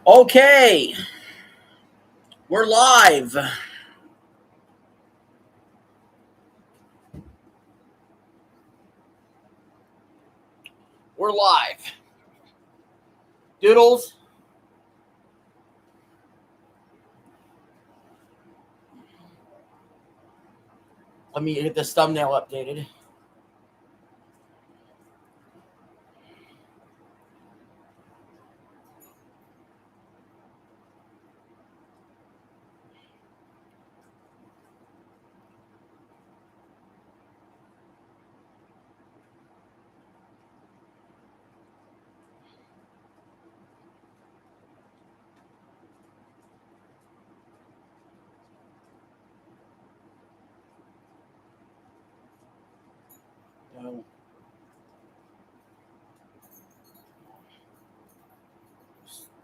Okay, we're live. We're live. Doodles. Let me get this thumbnail updated. No.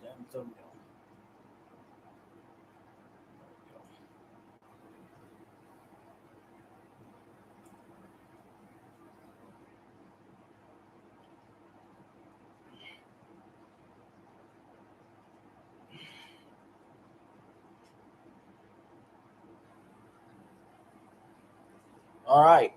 Damn thumbnail. All right.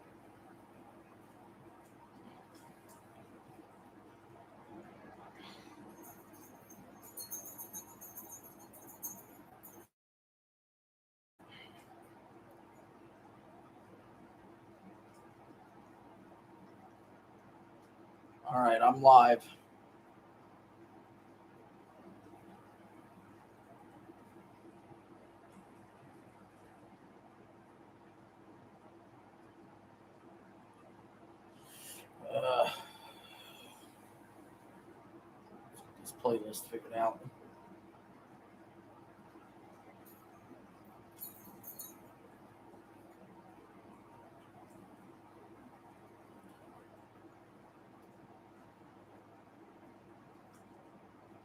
All right, I'm live. This playlist figured out.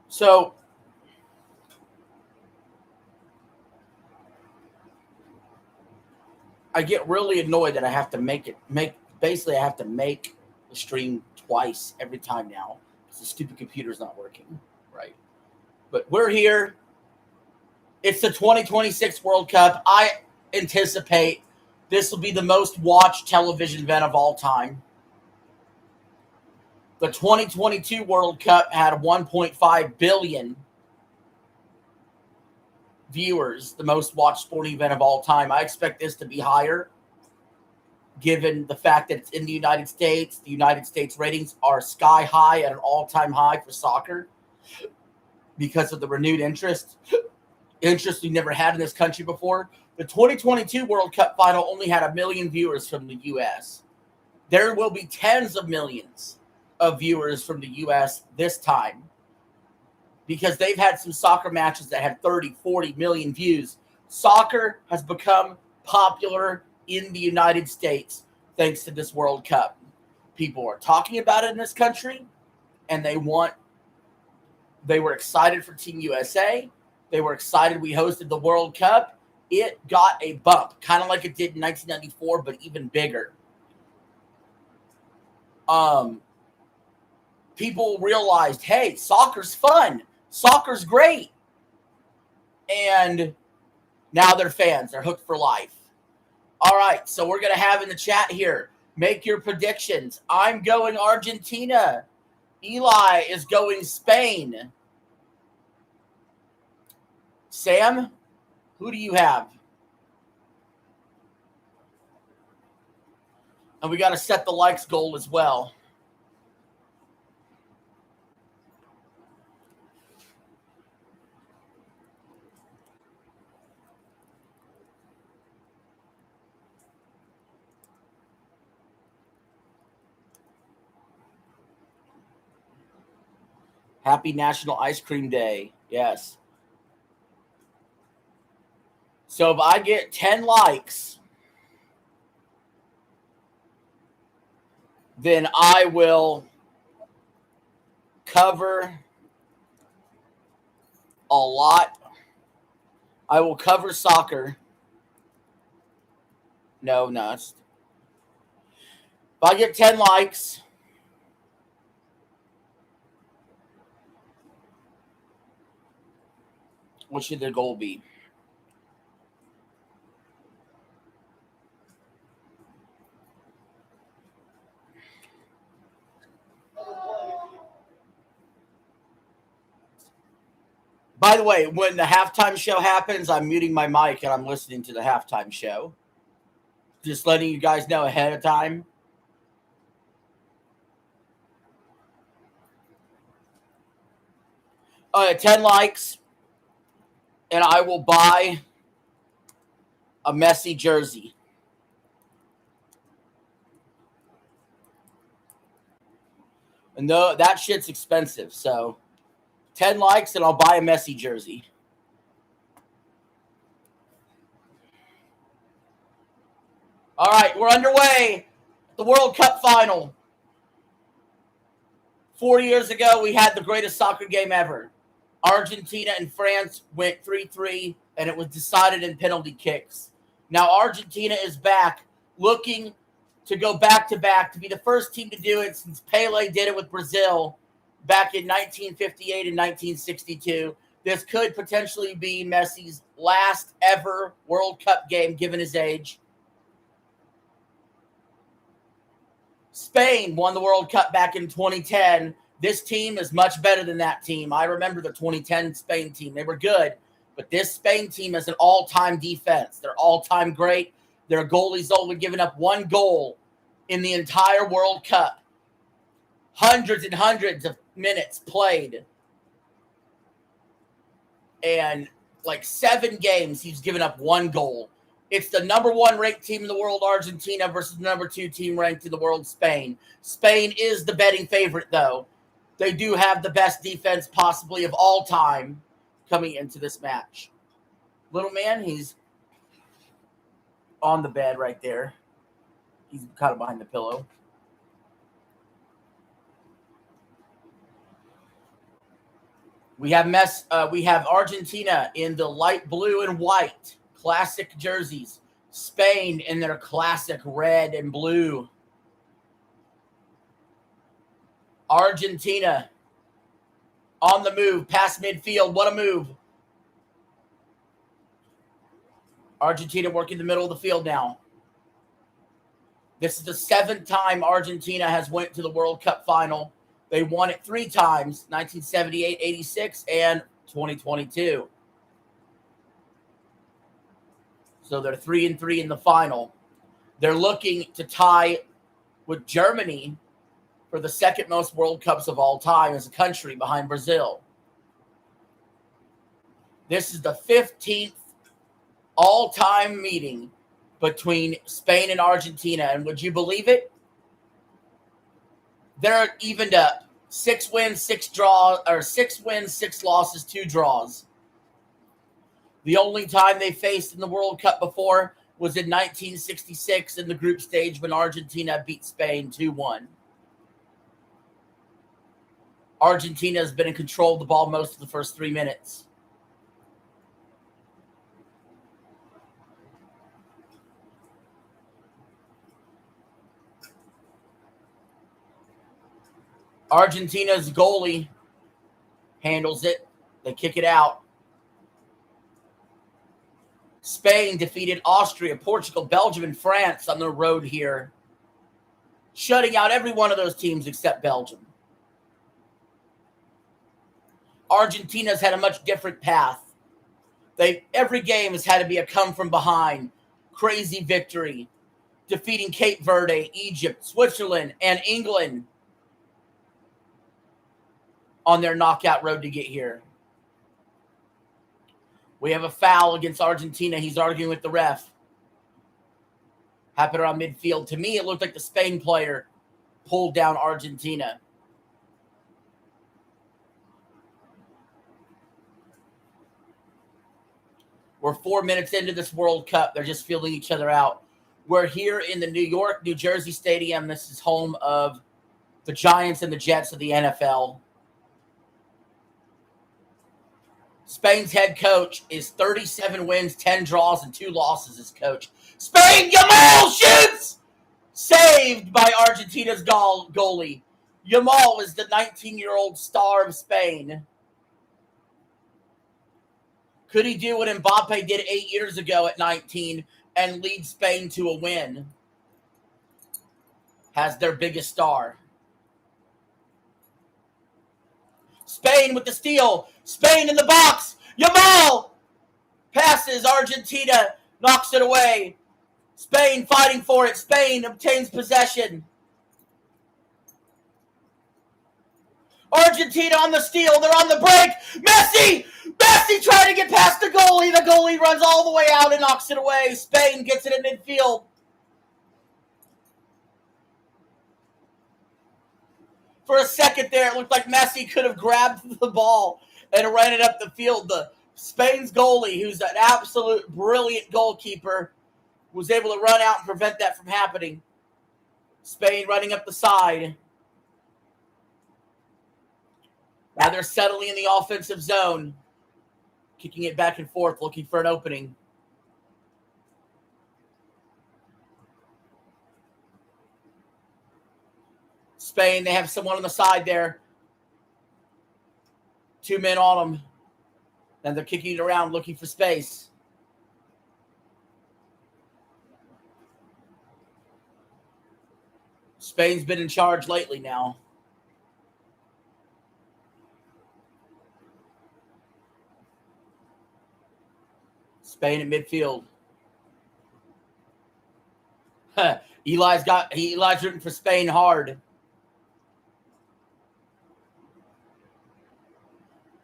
So, I get really annoyed that I have to basically I have to make the stream twice every time now because the stupid computer's not working. Right. But we're here. It's the 2026 World Cup. I anticipate this will be the most watched television event of all time. The 2022 World Cup had 1.5 billion viewers, the most watched sporting event of all time. I expect this to be higher given the fact that it's in the United States. The United States ratings are sky high at an all-time high for soccer because of the renewed interest we never had in this country before. The 2022 World Cup final only had 1 million viewers from the U.S. There will be tens of millions of viewers from the U.S. this time because they've had some soccer matches that had 30, 40 million views. Soccer has become popular in the United States thanks to this World Cup. People are talking about it in this country, and they were excited for Team USA. They were excited we hosted the World Cup. It got a bump, kind of like it did in 1994, but even bigger. People realized, hey, soccer's fun. Soccer's great. And now they're fans. They're hooked for life. All right, so we're going to have in the chat here, make your predictions. I'm going Argentina. Eli is going Spain. Sam, who do you have? And we got to set the likes goal as well. Happy National Ice Cream Day. Yes. So if I get 10 likes, then I will cover a lot. I will cover soccer. No. If I get 10 likes, What should the goal be? By the way, when the halftime show happens, I'm muting my mic and I'm listening to the halftime show. Just letting you guys know ahead of time. All right, 10 likes, and I will buy a Messi jersey. And no, that shit's expensive, so 10 likes and I'll buy a Messi jersey. All right, we're underway. The World Cup final. 4 years ago, we had the greatest soccer game ever. Argentina and France went 3-3, and it was decided in penalty kicks. Now Argentina is back, looking to go back-to-back, to be the first team to do it since Pele did it with Brazil back in 1958 and 1962. This could potentially be Messi's last ever World Cup game, given his age. Spain won the World Cup back in 2010. This team is much better than that team. I remember the 2010 Spain team. They were good, but this Spain team is an all-time defense. They're all-time great. Their goalie's only given up one goal in the entire World Cup. Hundreds and hundreds of minutes played. And like 7 games, he's given up one goal. It's the number 1 ranked team in the world, Argentina, versus the number 2 team ranked in the world, Spain. Spain is the betting favorite, though. They do have the best defense possibly of all time coming into this match. Little man, he's on the bed right there. He's kind of behind the pillow. We have Argentina in the light blue and white classic jerseys. Spain in their classic red and blue. Argentina on the move, past midfield. What a move. Argentina working the middle of the field now. This is the 7th time Argentina has went to the World Cup final. They won it 3 times, 1978, 86, and 2022. So they're 3-3 in the final. They're looking to tie with Germany for the 2nd most World Cups of all time as a country, behind Brazil. This is the 15th all-time meeting between Spain and Argentina. And would you believe it? They're evened up. 6 wins, 6 draws, or 6 wins, 6 losses, 2 draws. The only time they faced in the World Cup before was in 1966 in the group stage when Argentina beat Spain 2-1. Argentina has been in control of the ball most of the first 3 minutes. Argentina's goalie handles it. They kick it out. Spain defeated Austria, Portugal, Belgium, and France on the road here, shutting out every one of those teams except Belgium. Argentina's had a much different path. Every game has had to be a come from behind, crazy victory, defeating Cape Verde, Egypt, Switzerland, and England on their knockout road to get here. We have a foul against Argentina. He's arguing with the ref. Happened around midfield. To me, it looked like the Spain player pulled down Argentina. We're 4 minutes into this World Cup. They're just feeling each other out. We're here in the New York, New Jersey Stadium. This is home of the Giants and the Jets of the NFL. Spain's head coach is 37 wins, 10 draws, and 2 losses as coach. Spain, Yamal shoots! Saved by Argentina's goalie. Yamal is the 19-year-old star of Spain. Could he do what Mbappe did 8 years ago at 19 and lead Spain to a win? Has their biggest star. Spain with the steal. Spain in the box. Yamal passes. Argentina knocks it away. Spain fighting for it. Spain obtains possession. Argentina on the steal. They're on the break. Messi! Messi trying to get past the goalie. The goalie runs all the way out and knocks it away. Spain gets it in midfield. For a second there, it looked like Messi could have grabbed the ball and ran it up the field. The Spain's goalie, who's an absolute brilliant goalkeeper, was able to run out and prevent that from happening. Spain running up the side. Now they're settling in the offensive zone. Kicking it back and forth, looking for an opening. Spain, they have someone on the side there. 2 men on them. Then they're kicking it around, looking for space. Spain's been in charge lately now. Spain at midfield. Eli's rooting for Spain hard.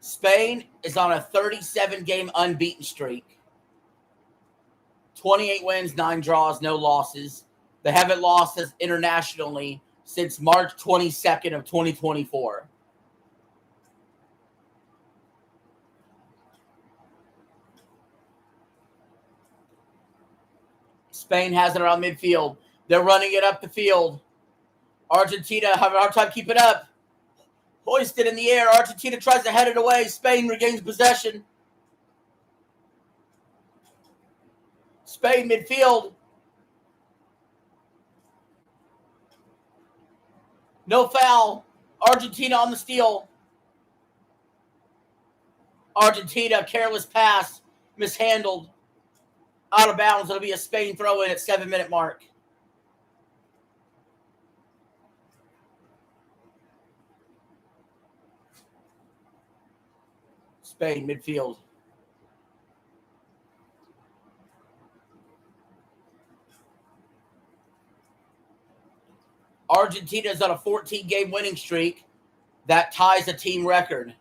Spain is on a 37-game unbeaten streak. 28 wins, 9 draws, no losses. They haven't lost internationally since March 22nd of 2024. Spain has it around midfield. They're running it up the field. Argentina have a hard time keeping it up. Hoisted in the air. Argentina tries to head it away. Spain regains possession. Spain midfield. No foul. Argentina on the steal. Argentina, careless pass. Mishandled. Out of bounds. It'll be a Spain throw-in at 7-minute mark. Spain midfield. Argentina is on a 14-game winning streak that ties a team record.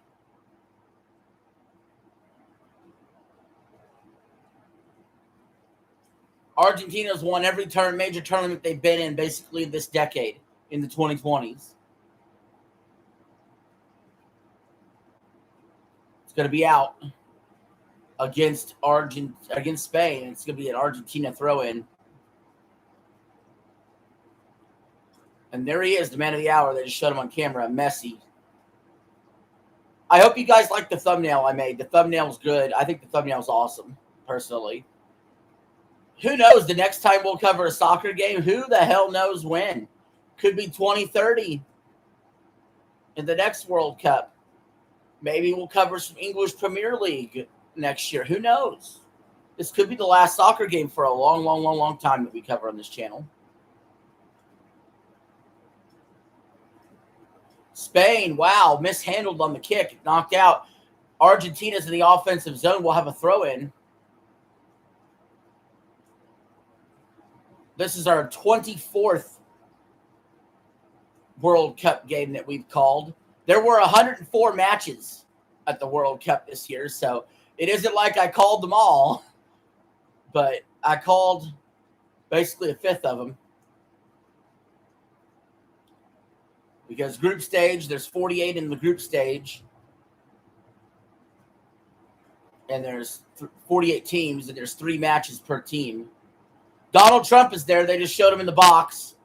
Argentina's won every major tournament they've been in basically this decade in the 2020s. It's going to be out against Spain. It's going to be an Argentina throw-in. And there he is, the man of the hour. They just showed him on camera, Messi. I hope you guys like the thumbnail I made. The thumbnail's good. I think the thumbnail's awesome, personally. Who knows? The next time we'll cover a soccer game, who the hell knows when? Could be 2030 in the next World Cup. Maybe we'll cover some English Premier League next year. Who knows? This could be the last soccer game for a long time that we cover on this channel. Spain, wow, mishandled on the kick, knocked out. Argentina's in the offensive zone. We'll have a throw-in. This is our 24th World Cup game that we've called. There were 104 matches at the World Cup this year, so it isn't like I called them all, but I called basically a fifth of them. Because group stage, there's 48 in the group stage. And there's 48 teams, and there's 3 matches per team. Donald Trump is there. They just showed him in the box.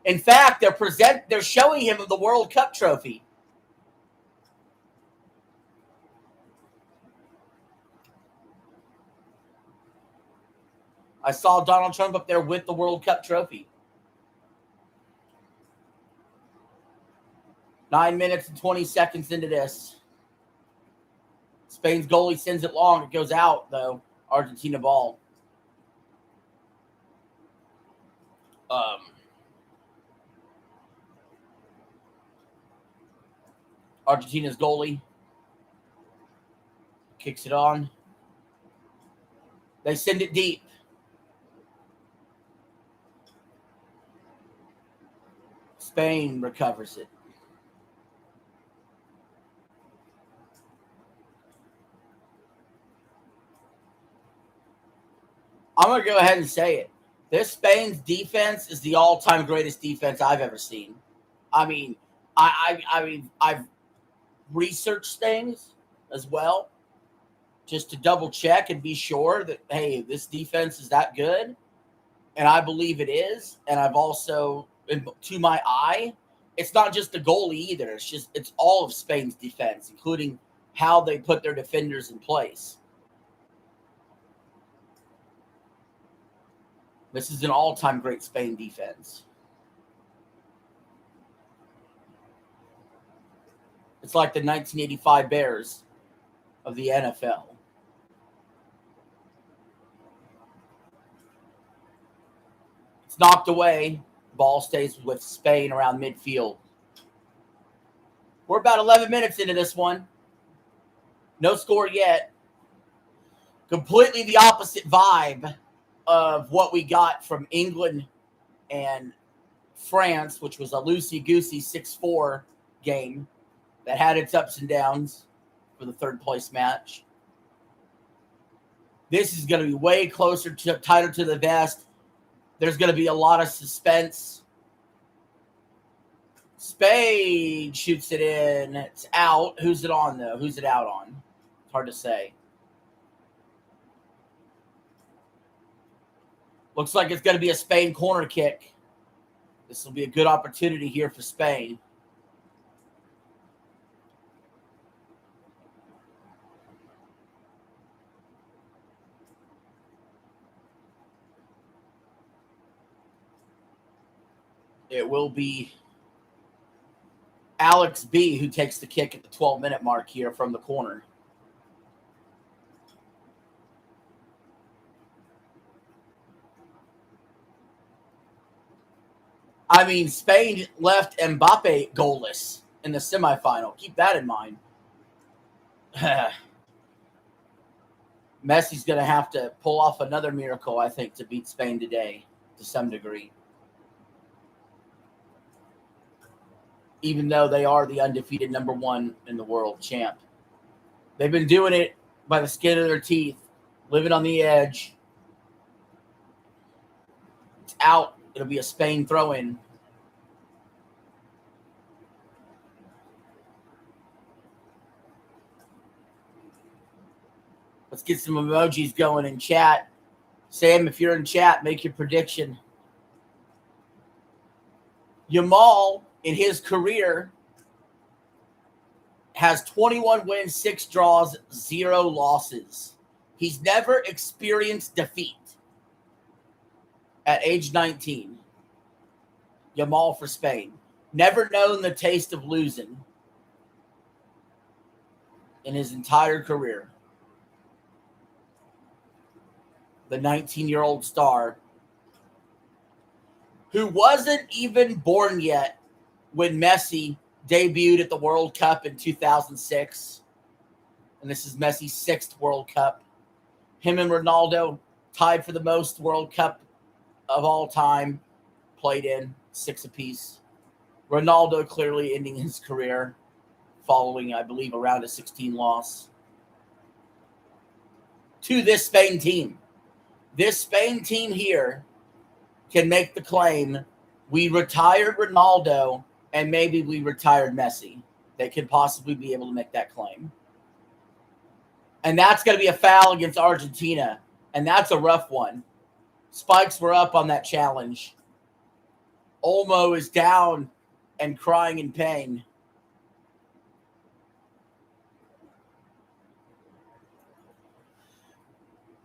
In fact, they're showing him the World Cup trophy. I saw Donald Trump up there with the World Cup trophy. 9 minutes and 20 seconds into this. Spain's goalie sends it long. It goes out, though. Argentina ball. Argentina's goalie kicks it on. They send it deep. Spain recovers it. I'm going to go ahead and say it. This Spain's defense is the all-time greatest defense I've ever seen. I mean, I've researched things as well just to double check and be sure that, hey, this defense is that good. And I believe it is. And I've also, to my eye, it's not just the goalie either. It's all of Spain's defense, including how they put their defenders in place. This is an all-time great Spain defense. It's like the 1985 Bears of the NFL. It's knocked away. Ball stays with Spain around midfield. We're about 11 minutes into this one. No score yet. Completely the opposite vibe of what we got from England and France, which was a loosey-goosey 6-4 game that had its ups and downs for the third place match. This is going to be way closer, tighter to the vest. There's going to be a lot of suspense. Spain shoots it in. It's out. Who's it on, though? Who's it out on? It's hard to say. Looks like it's going to be a Spain corner kick. This will be a good opportunity here for Spain. It will be Alex B. who takes the kick at the 12-minute mark here from the corner. I mean, Spain left Mbappe goalless in the semifinal. Keep that in mind. Messi's going to have to pull off another miracle, I think, to beat Spain today to some degree. Even though they are the undefeated number one in the world champ. They've been doing it by the skin of their teeth, living on the edge. It's out. It'll be a Spain throw-in. Let's get some emojis going in chat. Sam, if you're in chat, make your prediction. Yamal, in his career, has 21 wins, 6 draws, 0 losses. He's never experienced defeat at age 19. Yamal for Spain. Never known the taste of losing in his entire career. The 19-year-old star who wasn't even born yet when Messi debuted at the World Cup in 2006. And this is Messi's 6th World Cup. Him and Ronaldo tied for the most World Cup of all time, played in 6 apiece. Ronaldo clearly ending his career following, I believe, a round of 16 loss to this Spain team. This Spain team here can make the claim, we retired Ronaldo and maybe we retired Messi. They could possibly be able to make that claim. And that's going to be a foul against Argentina. And that's a rough one. Spikes were up on that challenge. Olmo is down and crying in pain.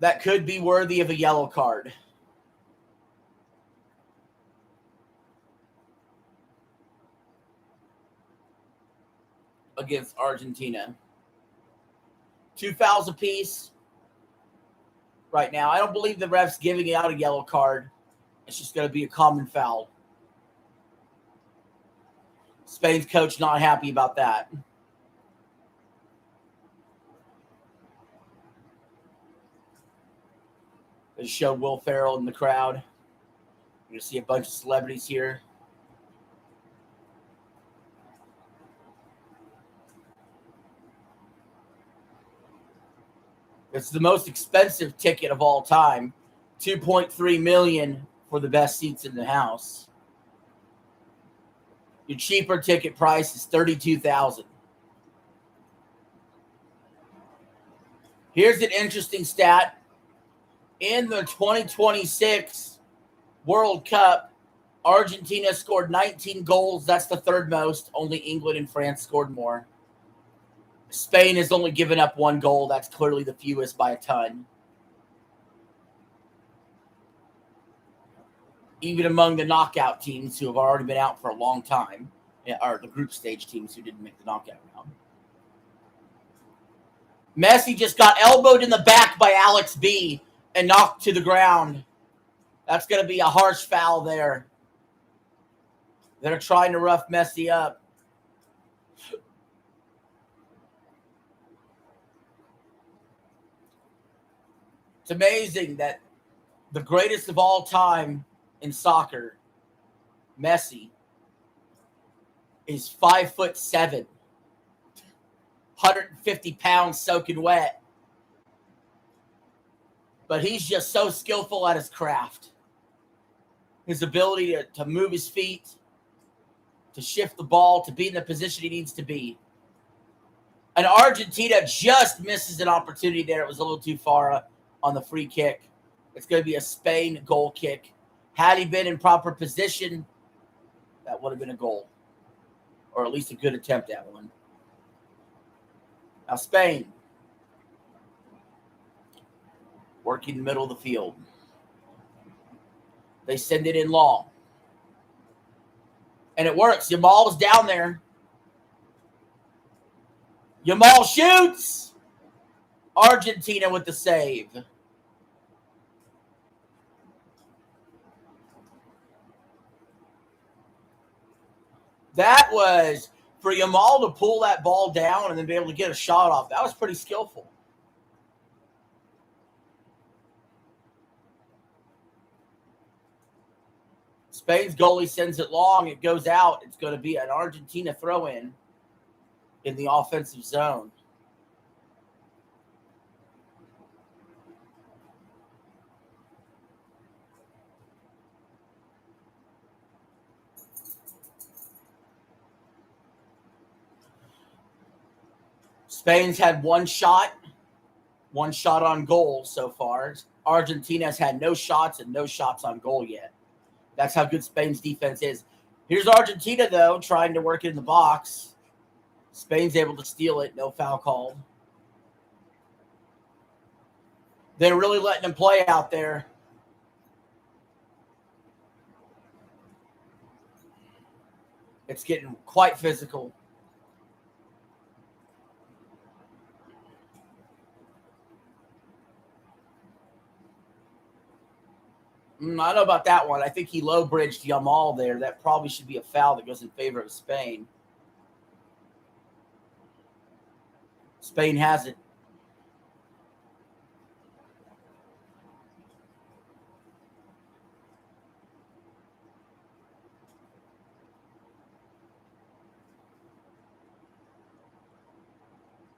That could be worthy of a yellow card. Against Argentina. 2 fouls apiece right now. I don't believe the ref's giving out a yellow card. It's just going to be a common foul. Spain's coach not happy about that. They showed Will Ferrell in the crowd. You're going to see a bunch of celebrities here. It's the most expensive ticket of all time. $2.3 million for the best seats in the house. Your cheaper ticket price is $32,000. Here's an interesting stat. In the 2026 World Cup, Argentina scored 19 goals. That's the third most. Only England and France scored more. Spain has only given up 1 goal. That's clearly the fewest by a ton. Even among the knockout teams who have already been out for a long time, or the group stage teams who didn't make the knockout round. Messi just got elbowed in the back by Alex B and knocked to the ground. That's going to be a harsh foul there. They're trying to rough Messi up. It's amazing that the greatest of all time in soccer, Messi, is 5'7", 150 pounds soaking wet. But he's just so skillful at his craft. His ability to move his feet, to shift the ball, to be in the position he needs to be. And Argentina just misses an opportunity there. It was a little too far on the free kick. It's going to be a Spain goal kick. Had he been in proper position, that would have been a goal. Or at least a good attempt at one. Now Spain. Working the middle of the field. They send it in long. And it works. Yamal is down there. Yamal shoots. Argentina with the save. That was, for Yamal to pull that ball down and then be able to get a shot off, that was pretty skillful. Spain's goalie sends it long. It goes out. It's going to be an Argentina throw-in in the offensive zone. Spain's had one shot on goal so far. Argentina's had no shots and no shots on goal yet. That's how good Spain's defense is. Here's Argentina, though, trying to work it in the box. Spain's able to steal it. No foul called. They're really letting them play out there. It's getting quite physical. I don't know about that one. I think he low-bridged Yamal there. That probably should be a foul that goes in favor of Spain. Spain has it.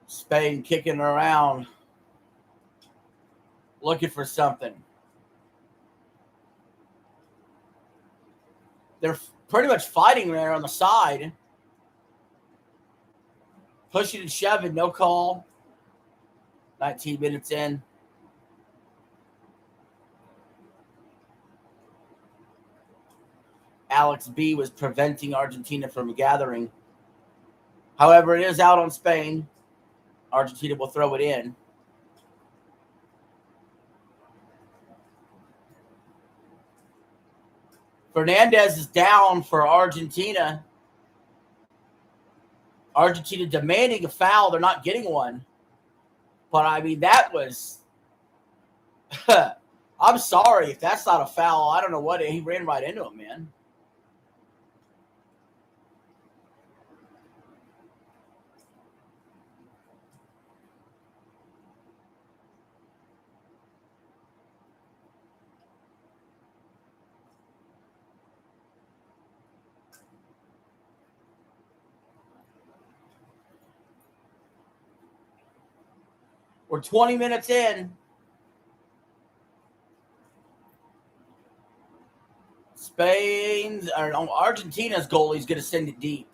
Spain kicking around, looking for something. They're pretty much fighting there on the side. Pushing and shoving, no call. 19 minutes in. Alex B was preventing Argentina from gathering. However, it is out on Spain. Argentina will throw it in. Fernandez is down for Argentina. Argentina demanding a foul. They're not getting one. But, I mean, that was – I'm sorry if that's not a foul. I don't know what – he ran right into him, man. We're 20 minutes in. Argentina's goalie is going to send it deep.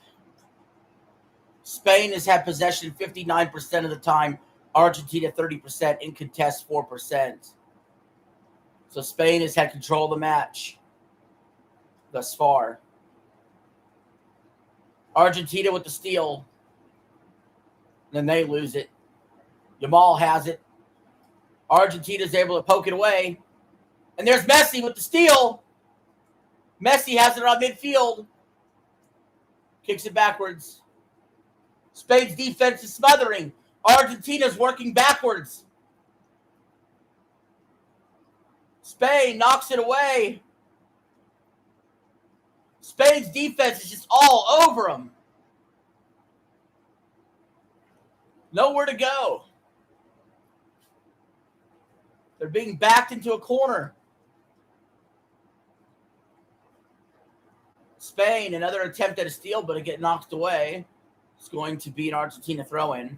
Spain has had possession 59% of the time. Argentina 30%, in contest 4%. So Spain has had control of the match thus far. Argentina with the steal. Then they lose it. Yamal has it. Argentina's able to poke it away. And there's Messi with the steal. Messi has it on midfield. Kicks it backwards. Spain's defense is smothering. Argentina's working backwards. Spain knocks it away. Spain's defense is just all over them. Nowhere to go. They're being backed into a corner. Spain, another attempt at a steal, but it gets knocked away. It's going to be an Argentina throw-in.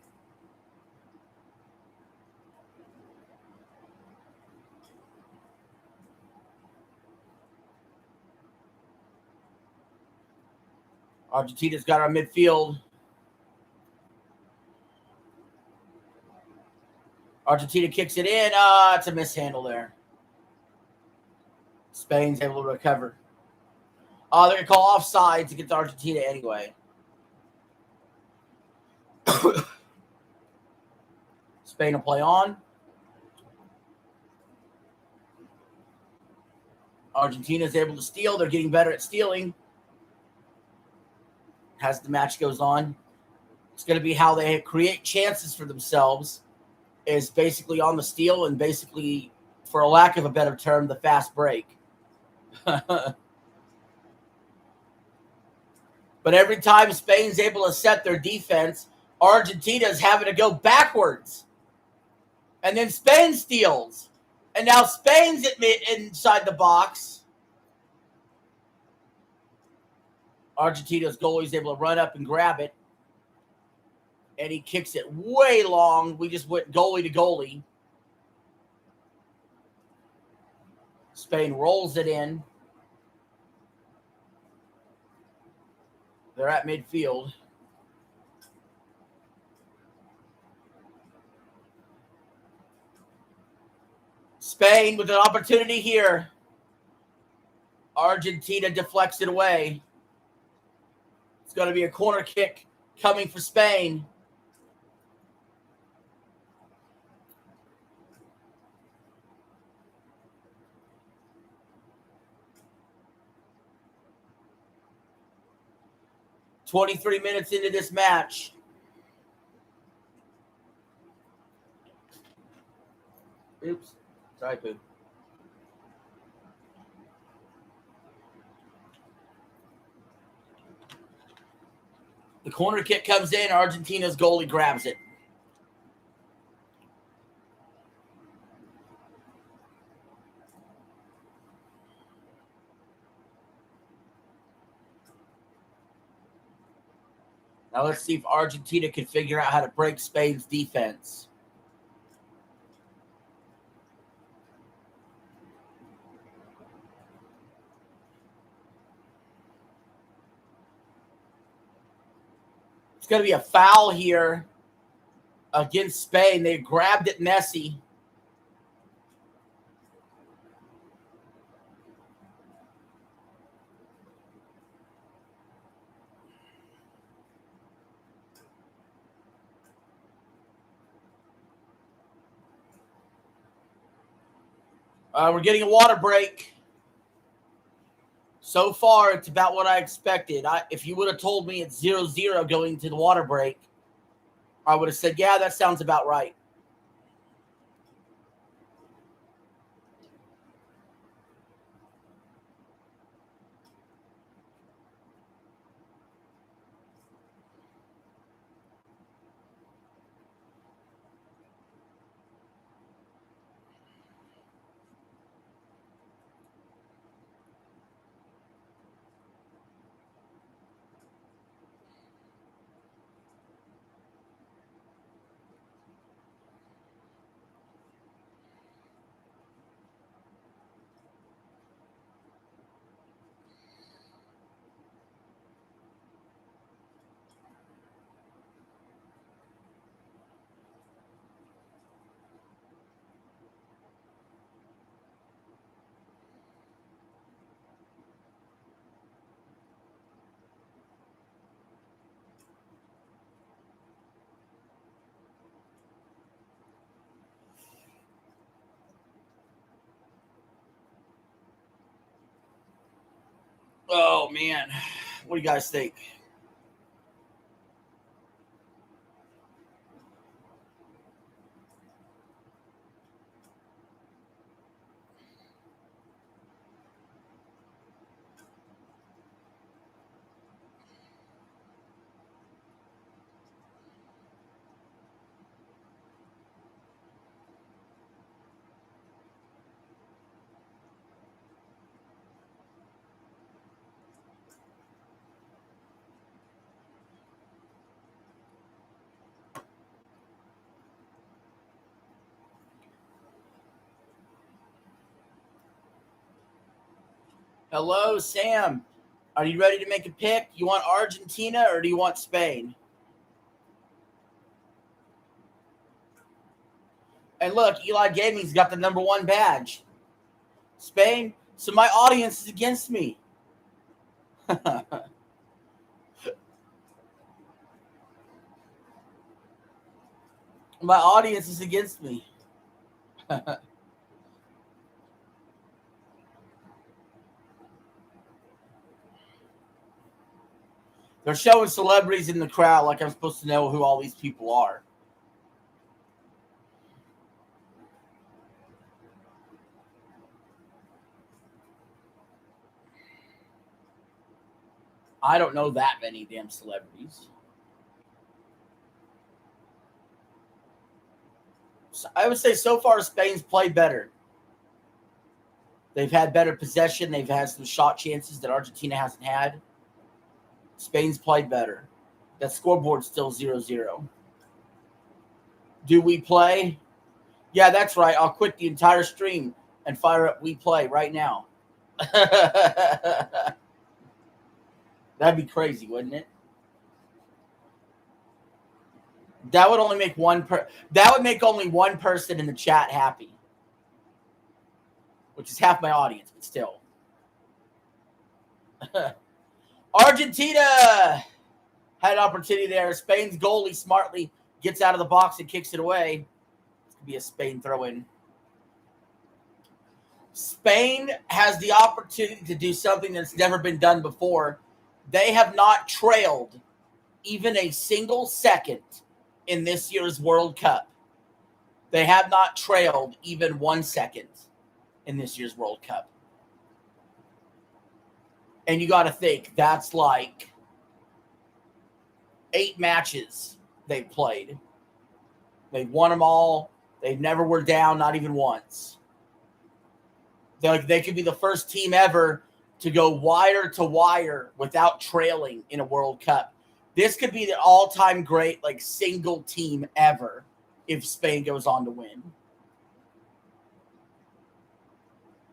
Argentina's got our midfield. Argentina kicks it in. It's a mishandle there. Spain's able to recover. They're going to call offsides against Argentina anyway. Spain will play on. Argentina's able to steal. They're getting better at stealing as the match goes on. It's going to be how they create chances for themselves is basically on the steal and basically, for a lack of a better term, the fast break. But every time Spain's able to set their defense, Argentina's having to go backwards. And then Spain steals. And now Spain's inside the box. Argentina's goalie's able to run up and grab it. And he kicks it way long. We just went goalie to goalie. Spain rolls it in. They're at midfield. Spain with an opportunity here. Argentina deflects it away. It's going to be a corner kick coming for Spain. "23 minutes into this match. Oops. Sorry, Pooh. The corner kick comes in. Argentina's goalie grabs it. Now let's see if Argentina can figure out how to break Spain's defense. It's going to be a foul here against Spain. They grabbed it messy. We're getting a water break. So far, it's about what I expected. If you would have told me it's 0-0 going to the water break, I would have said, yeah, that sounds about right. Oh, man. What do you guys think? Hello, Sam. Are you ready to make a pick? You want Argentina or do you want Spain? And look, Eli Gaming's got the #1 badge. Spain. So my audience is against me. My audience is against me. They're showing celebrities in the crowd like I'm supposed to know who all these people are. I don't know that many damn celebrities. So I would say so far Spain's played better. They've had better possession. They've had some shot chances that Argentina hasn't had. Spain's played better. That scoreboard's still 0-0. Do we play? Yeah, that's right. I'll quit the entire stream and fire up We Play right now. That'd be crazy, wouldn't it? That would only make that would make only one person in the chat happy, which is half my audience, but still. Argentina had an opportunity there. Spain's goalie smartly gets out of the box and kicks it away. This could be a Spain throw-in. Spain has the opportunity to do something that's never been done before. They have not trailed even a single second in this year's World Cup. They have not trailed even 1 second in this year's World Cup. And you got to think, that's like 8 matches they've played. They've won them all. They never were down, not even once. They could be the first team ever to go wire to wire without trailing in a World Cup. This could be the all-time great, single team ever if Spain goes on to win.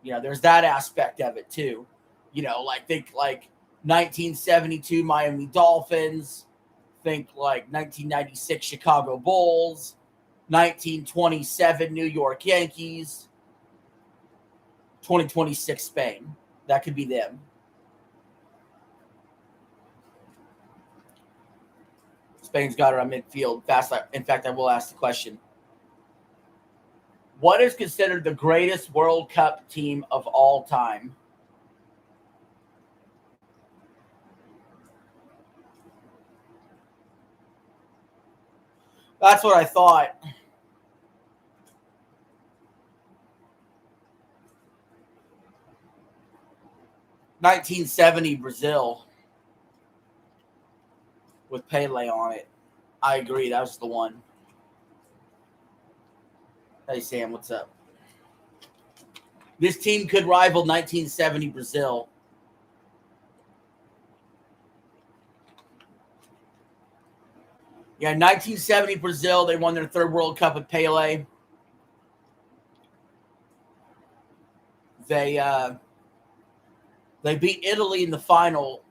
There's that aspect of it too. Think 1972 Miami Dolphins. Think 1996 Chicago Bulls. 1927 New York Yankees. 2026 Spain. That could be them. Spain's got her on midfield. Fast. In fact, I will ask the question. What is considered the greatest World Cup team of all time? That's what I thought. '70 Brazil with Pele on it. I agree. That was the one. Hey, Sam, what's up? This team could rival 1970 Brazil. Yeah, 1970 Brazil, they won their 3rd World Cup with Pele. They beat Italy in the final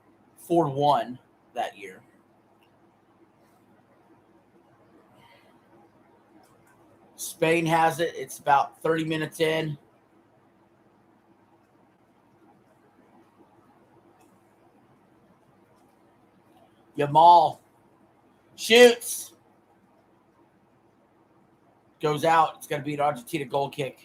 4-1 that year. Spain has it. It's about 30 minutes in. Yamal shoots. Goes out. It's going to be an Argentina goal kick.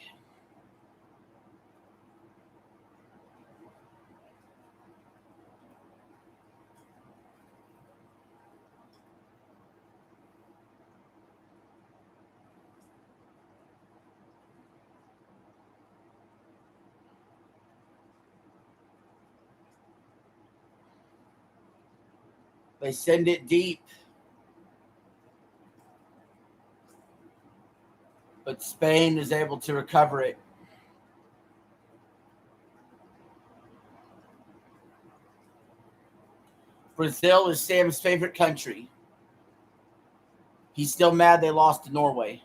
They send it deep. But Spain is able to recover it. Brazil is Sam's favorite country. He's still mad they lost to Norway.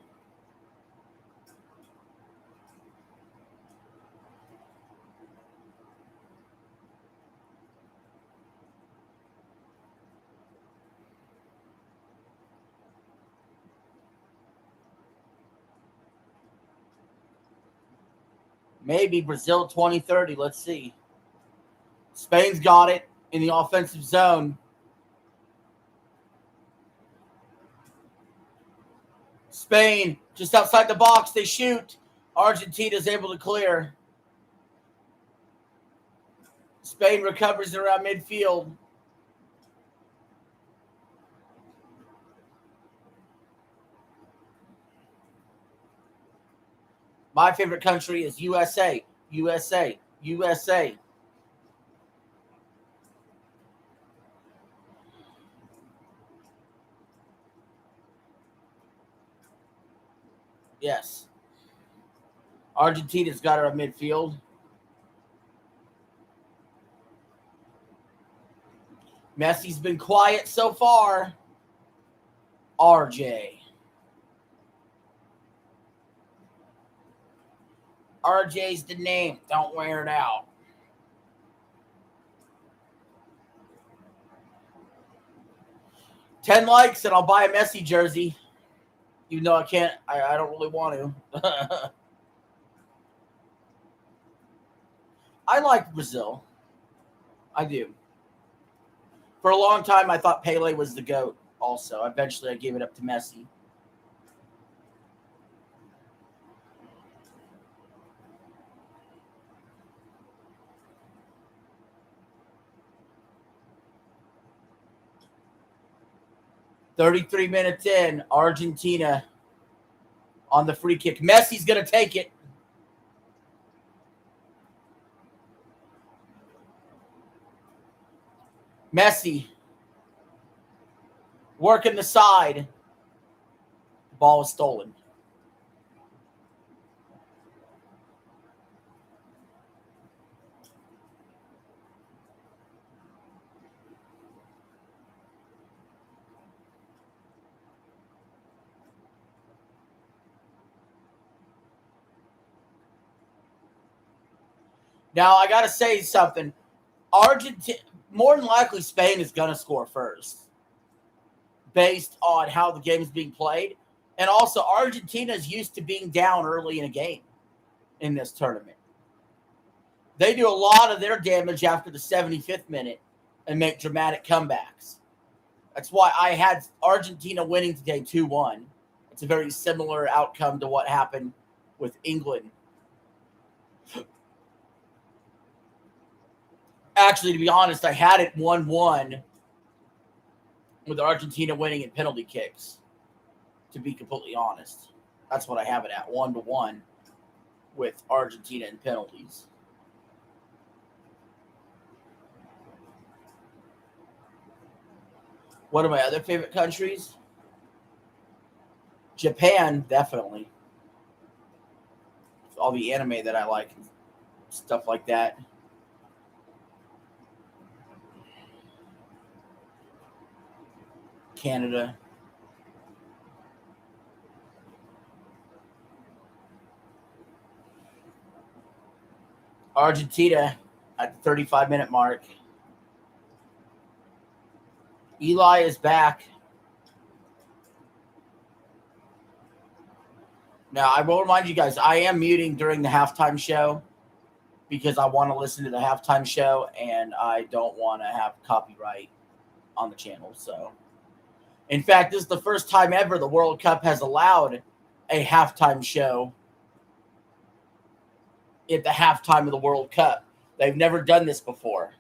Maybe Brazil 2030. Let's see. Spain's got it in the offensive zone. Spain, just outside the box, they shoot. Argentina's able to clear. Spain recovers around midfield. My favorite country is USA. USA. USA. Yes. Argentina's got her at midfield. Messi's been quiet so far. RJ. RJ's the name. Don't wear it out. $10 likes and I'll buy a Messi jersey. Even though I can't, I don't really want to. I like Brazil. I do. For a long time, I thought Pele was the GOAT also. Eventually, I gave it up to Messi. "33 minutes in, Argentina on the free kick. Messi's going to take it. Messi working the side. The ball is stolen. Now, I got to say something. Argentina, more than likely, Spain is going to score first based on how the game is being played. And also, Argentina is used to being down early in a game in this tournament. They do a lot of their damage after the 75th minute and make dramatic comebacks. That's why I had Argentina winning today 2-1. It's a very similar outcome to what happened with England. Actually, to be honest, I had it 1-1 with Argentina winning in penalty kicks, to be completely honest. That's what I have it at, 1-1 with Argentina in penalties. One of my other favorite countries? Japan, definitely. All the anime that I like and stuff like that. Canada. Argentina at the 35-minute mark. Eli is back. Now, I will remind you guys, I am muting during the halftime show because I want to listen to the halftime show and I don't want to have copyright on the channel. So, in fact, this is the first time ever the World Cup has allowed a halftime show at the halftime of the World Cup. They've never done this before.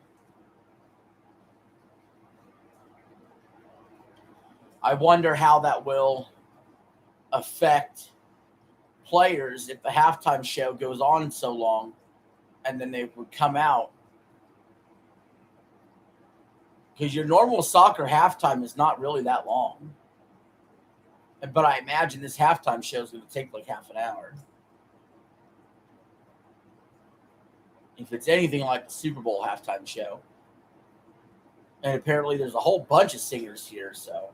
I wonder how that will affect players if the halftime show goes on so long and then they would come out. Because your normal soccer halftime is not really that long. But I imagine this halftime show is going to take like half an hour. If it's anything like the Super Bowl halftime show. And apparently there's a whole bunch of singers here, so.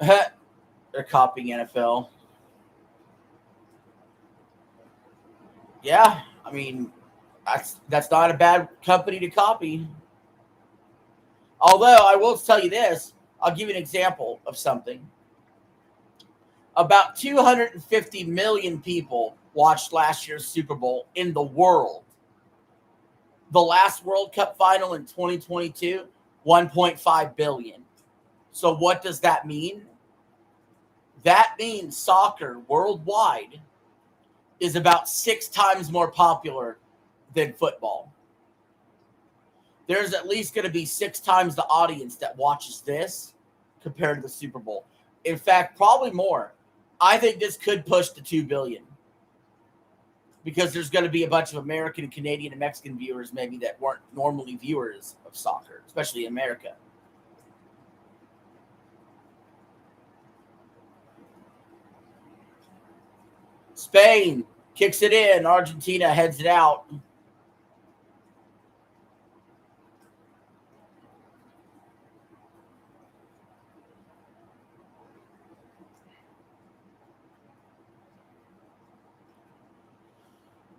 They're copying NFL. Yeah, I mean, that's not a bad company to copy. Although I will tell you this, I'll give you an example of something. About 250 million people watched last year's Super Bowl in the world. The last World Cup final in 2022, 1.5 billion. So what does that mean? That means soccer worldwide is about 6 times more popular than football. There's at least going to be 6 times the audience that watches this compared to the Super Bowl. In fact, probably more. I think this could push to 2 billion because there's going to be a bunch of American, Canadian, and Mexican viewers maybe that weren't normally viewers of soccer, especially in America. Spain kicks it in. Argentina heads it out.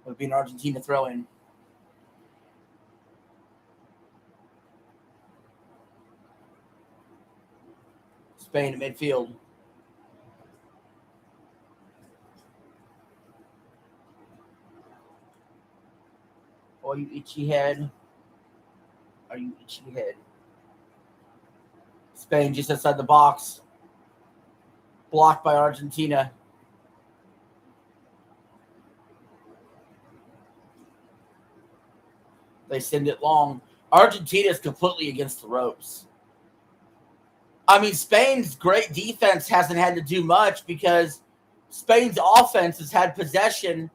Would be an Argentina throw-in. Spain at midfield. Oh, you itchy head. Are you itchy head? Spain just outside the box. Blocked by Argentina. They send it long. Argentina is completely against the ropes. I mean, Spain's great defense hasn't had to do much because Spain's offense has had possession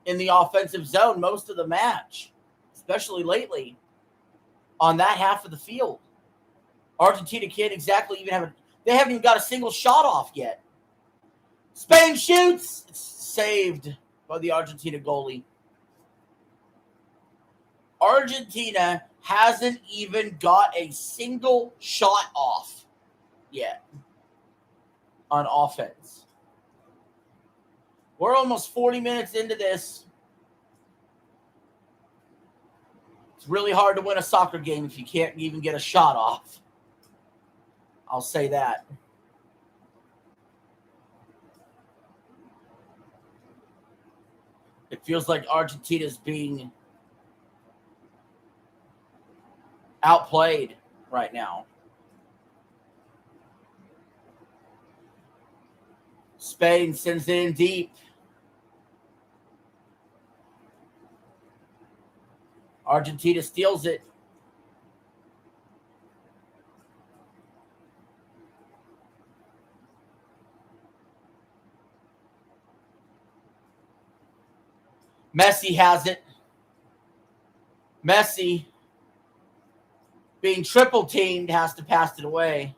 in the offensive zone most of the match, especially lately on that half of the field. Argentina can't exactly even have they haven't even got a single shot off yet. Spain shoots. It's saved by the Argentina goalie. Argentina hasn't even got a single shot off yet on offense. We're almost 40 minutes into this. It's really hard to win a soccer game if you can't even get a shot off. I'll say that. It feels like Argentina's being outplayed right now. Spain sends it in deep. Argentina steals it. Messi has it. Messi, being triple teamed, has to pass it away.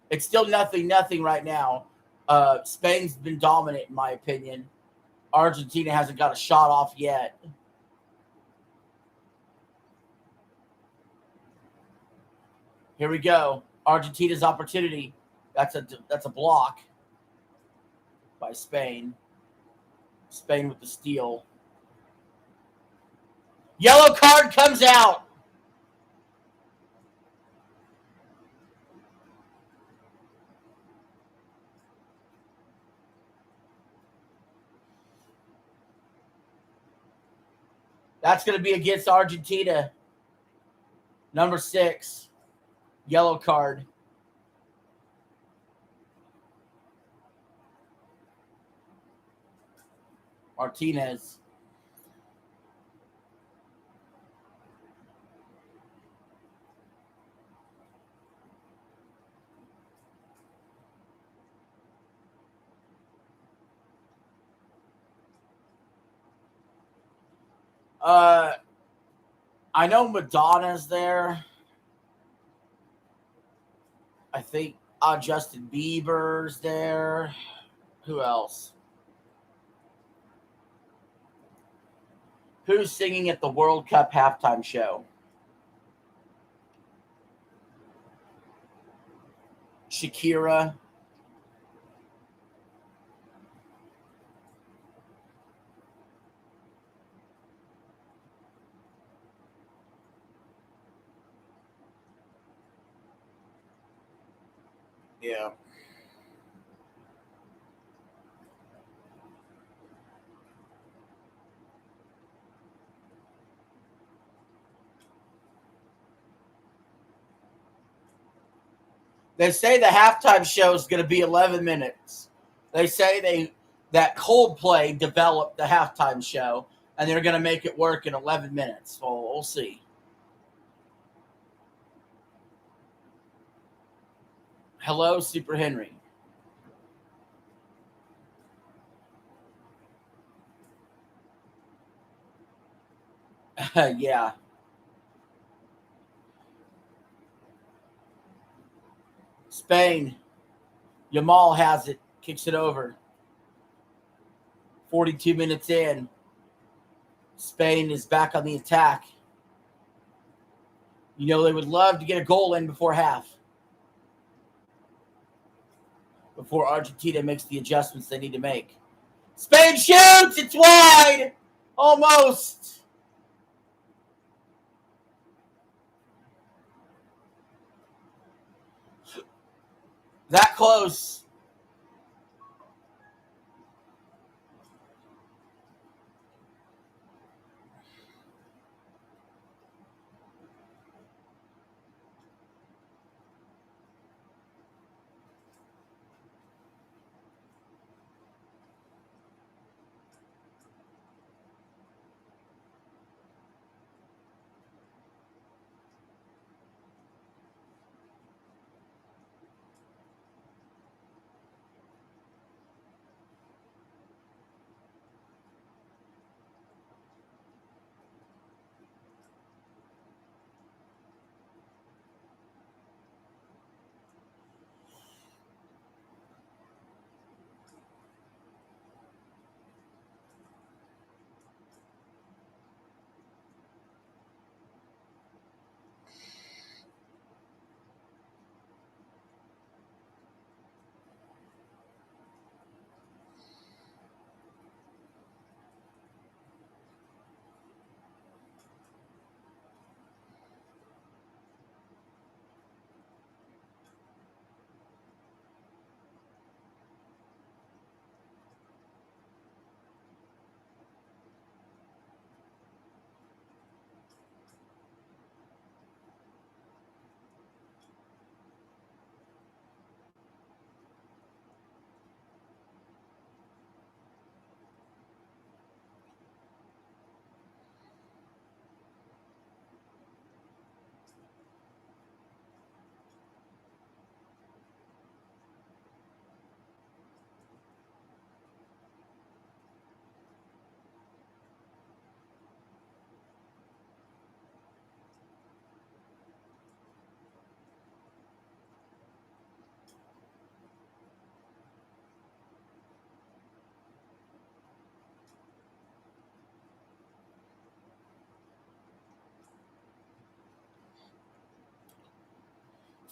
It's still 0-0 right now. Spain's been dominant, in my opinion. Argentina hasn't got a shot off yet. Here we go. Argentina's opportunity. That's a block by Spain. Spain with the steal. Yellow card comes out. That's going to be against Argentina. Number 6. Yellow card. Martinez. I know Madonna's there. I think Justin Bieber's there. Who else? Who's singing at the World Cup halftime show? Shakira. Yeah. They say the halftime show is going to be 11 minutes. They say that Coldplay developed the halftime show, and they're going to make it work in 11 minutes. So we'll see. Hello, Super Henry. Yeah. Spain. Yamal has it. Kicks it over. 42 minutes in. Spain is back on the attack. You know, they would love to get a goal in before half. Before Argentina makes the adjustments they need to make. Spain shoots! It's wide! Almost! That close.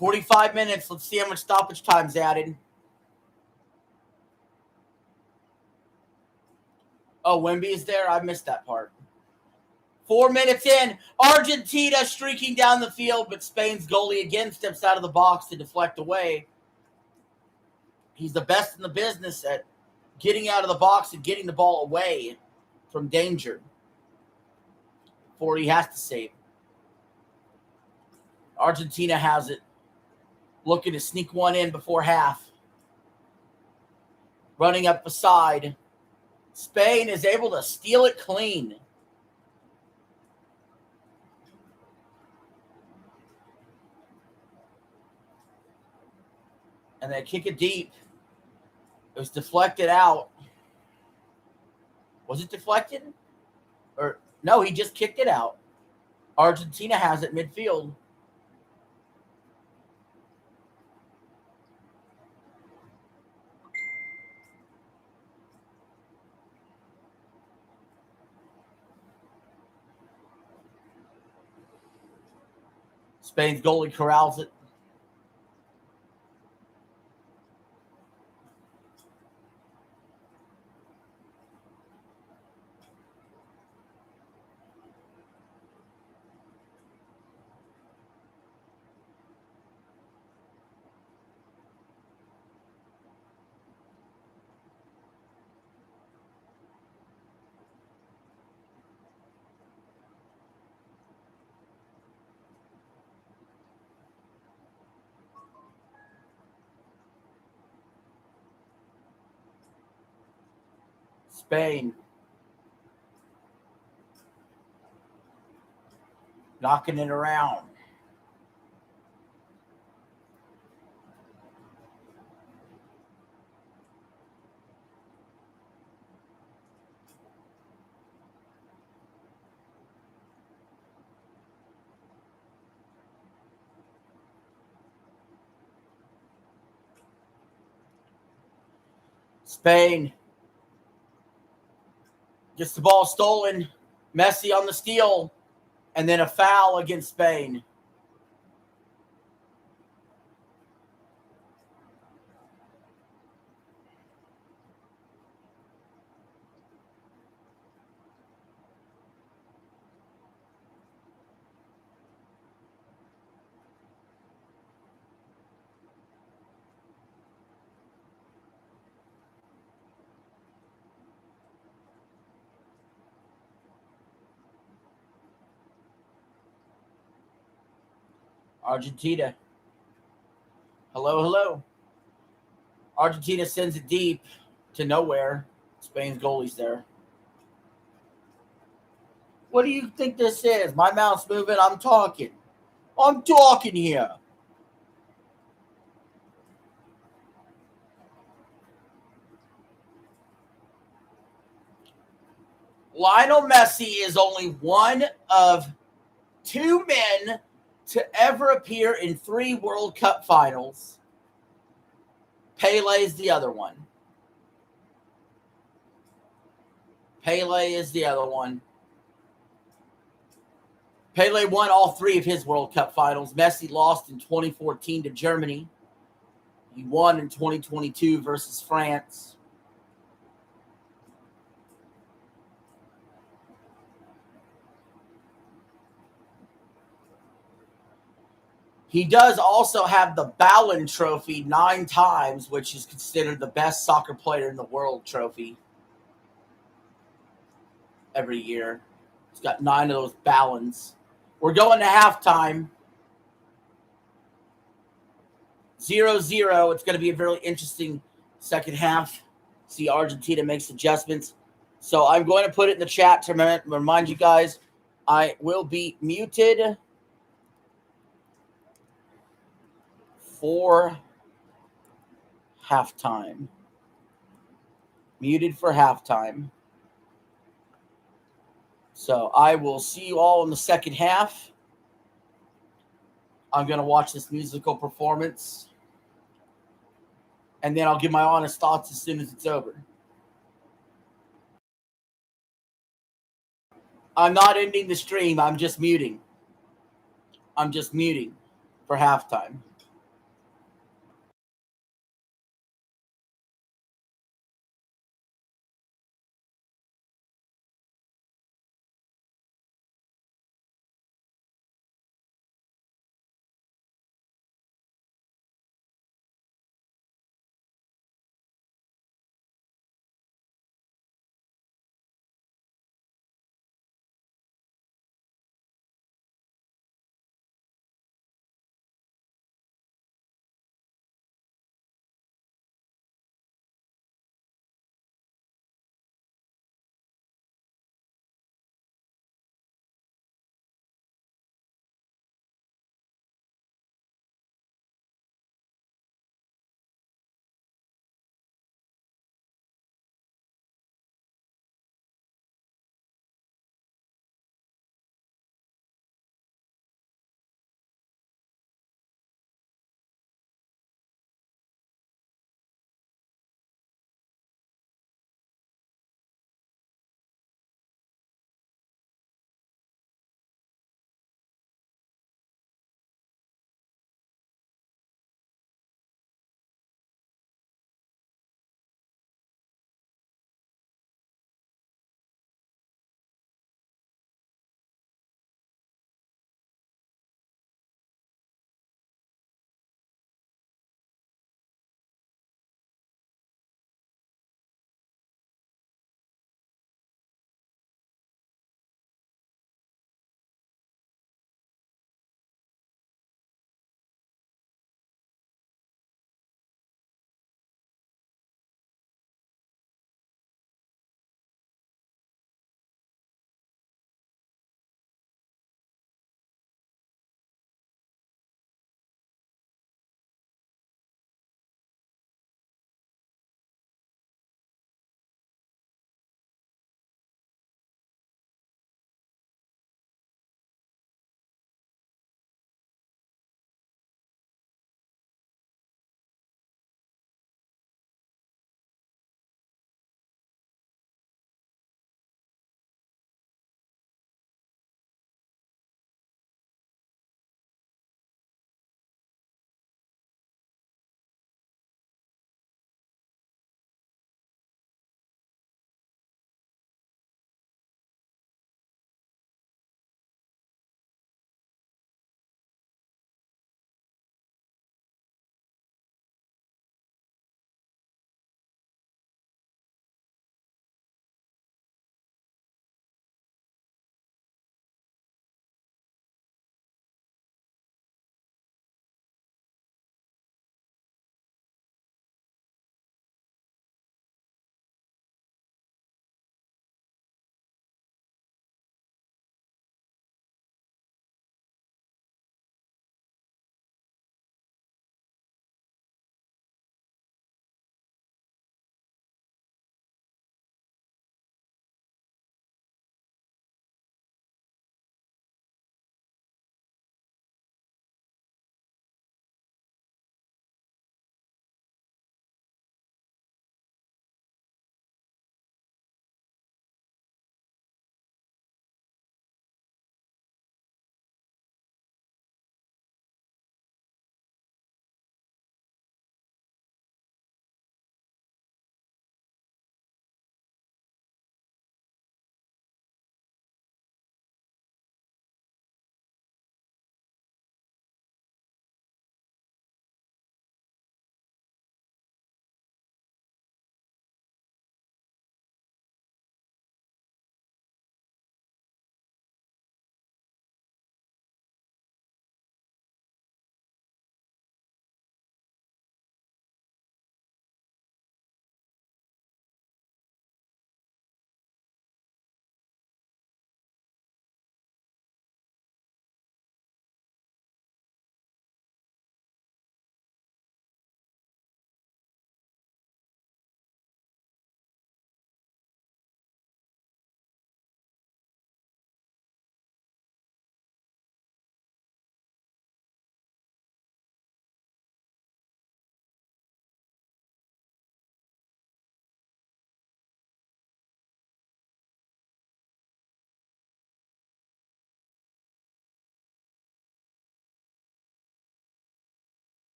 $45 minutes. Let's see how much stoppage time's added. Oh, Wemby is there? I missed that part. 4 minutes in. Argentina streaking down the field, but Spain's goalie again steps out of the box to deflect away. He's the best in the business at getting out of the box and getting the ball away from danger before he has to save. Argentina has it. Looking to sneak one in before half. Running up the side. Spain is able to steal it clean. And they kick it deep. It was deflected out. Was it deflected? Or No, he just kicked it out. Argentina has it midfield. Spain's goalie corrals it. Spain knocking it around. Spain gets the ball stolen. Messi on the steal. And then a foul against Spain. Argentina. Hello, hello. Argentina sends it deep to nowhere. Spain's goalie's there. What do you think this is? My mouth's moving. I'm talking. I'm talking here. Lionel Messi is only one of two men to ever appear in 3 World Cup finals. Pele is the other one. Pele is the other one. Pele won all 3 of his World Cup finals. Messi lost in 2014 to Germany. He won in 2022 versus France. He does also have the Ballon Trophy 9 times, which is considered the best soccer player in the world trophy every year. He's got 9 of those Ballons. We're going to halftime. 0-0. It's going to be a very interesting second half. See, Argentina makes adjustments. So I'm going to put it in the chat to remind you guys I will be muted for halftime. Muted for halftime. So I will see you all in the second half. I'm going to watch this musical performance. And then I'll give my honest thoughts as soon as it's over. I'm not ending the stream. I'm just muting. I'm just muting for halftime.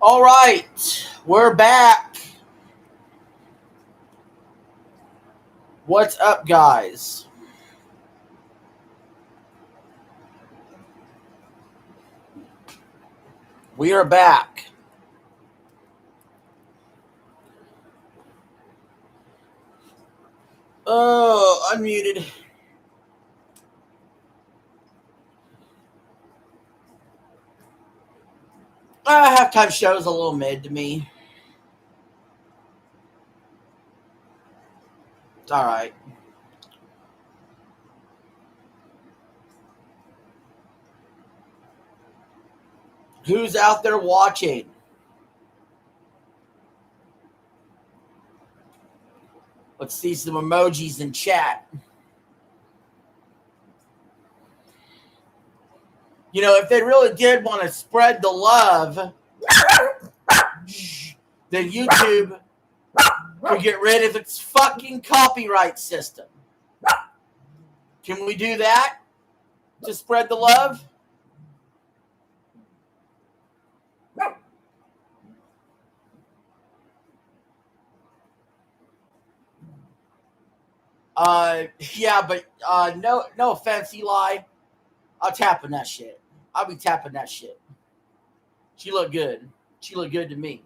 All right, we're back. What's up, guys? We are back. Oh, unmuted. Halftime show's a little mid to me. It's all right. Who's out there watching? Let's see some emojis in chat. You know, if they really did want to spread the love, then YouTube could get rid of its fucking copyright system. Can we do that to spread the love? Yeah, but no offense, Eli. I'll tapping that shit. I'll be tapping that shit. She looked good. She looked good to me.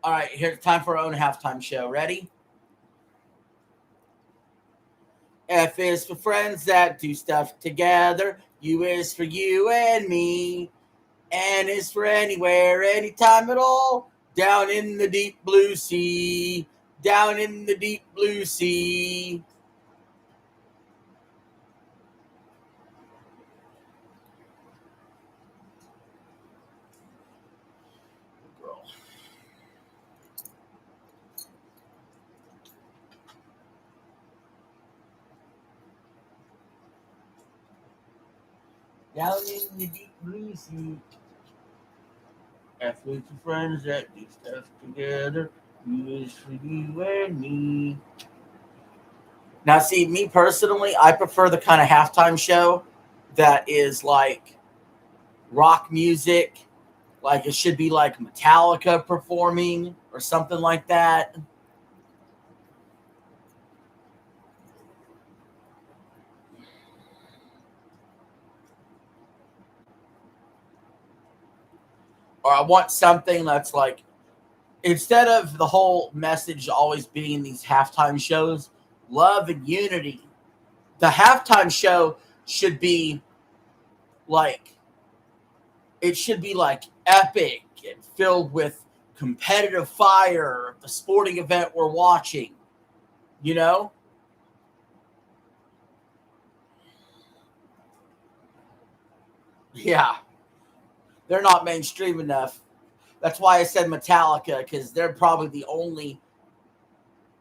All right, here's time for our own halftime show. Ready? F is for friends that do stuff together. U is for you and me. N is for anywhere, anytime at all. Down in the deep blue sea. Down in the deep blue sea. Girl. Down in the deep blue sea. F is for friends that do stuff together. U is for you and me. Now, see, me personally, I prefer the kind of halftime show that is like rock music. Like it should be like Metallica performing or something like that. Or I want something that's like, instead of the whole message always being in these halftime shows, love and unity. The halftime show should be like, it should be like epic and filled with competitive fire of the sporting event we're watching, you know? Yeah. They're not mainstream enough. That's why I said Metallica, because they're probably the only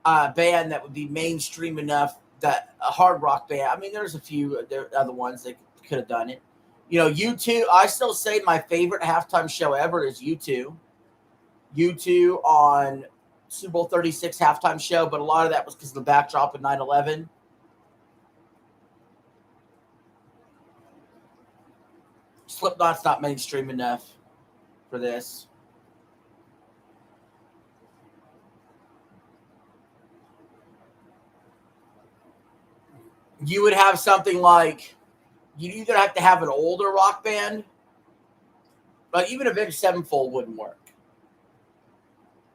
band that would be mainstream enough, that a hard rock band. I mean, there's a few other ones that could have done it. You know, U2, I still say my favorite halftime show ever is U2. U2 on Super Bowl 36 halftime show, but a lot of that was because of the backdrop of 9/11. Slipknot's not mainstream enough for this. You would have something like, you either have to have an older rock band, but even Avenged Sevenfold wouldn't work.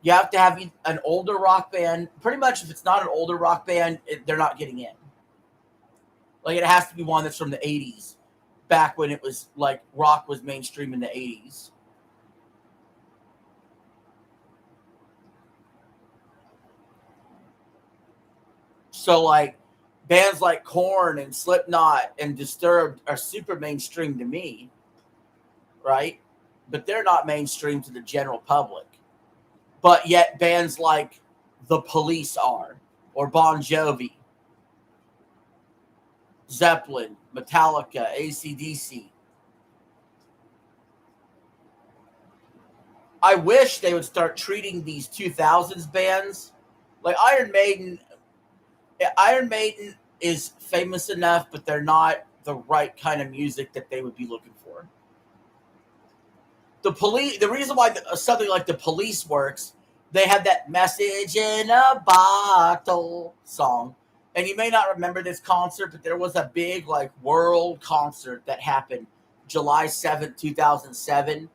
You have to have an older rock band. Pretty much, if it's not an older rock band, they're not getting in. Like, it has to be one that's from the 80s, back when it was like rock was mainstream in the 80s. So, like, bands like Korn and Slipknot and Disturbed are super mainstream to me, right? But they're not mainstream to the general public. But yet bands like The Police are, or Bon Jovi, Zeppelin, Metallica, AC/DC. I wish they would start treating these 2000s bands like Iron Maiden. Iron Maiden is famous enough, but they're not the right kind of music that they would be looking for. The Police, the reason why something like the Police works, they have that "Message in a Bottle" song, and you may not remember this concert, but there was a big like world concert that happened July 7th, 2007,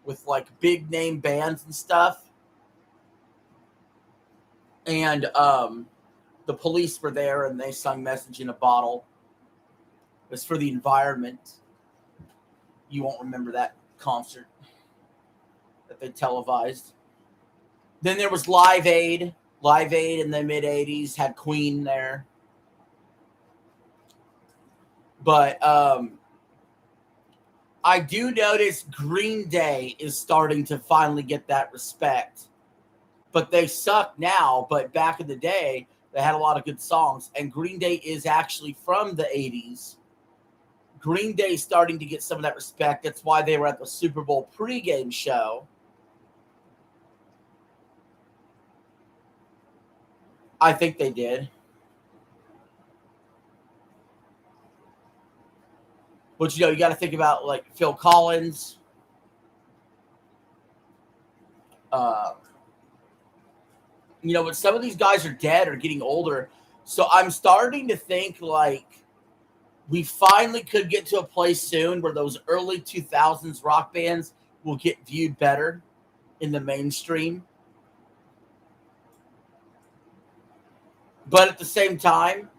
with like big name bands and stuff, and the Police were there, and they sung "Message in a Bottle." It was for the environment. You won't remember that concert that they televised. Then there was Live Aid. Live Aid in the mid 80s had Queen there. But I do notice Green Day is starting to finally get that respect. But they suck now. But back in the day, they had a lot of good songs. And Green Day is actually from the 80s. Green Day starting to get some of that respect. That's why they were at the Super Bowl pregame show. I think they did. But, you got to think about, like, Phil Collins. But some of these guys are dead or getting older. So I'm starting to think, like, we finally could get to a place soon where those early 2000s rock bands will get viewed better in the mainstream. But at the same time,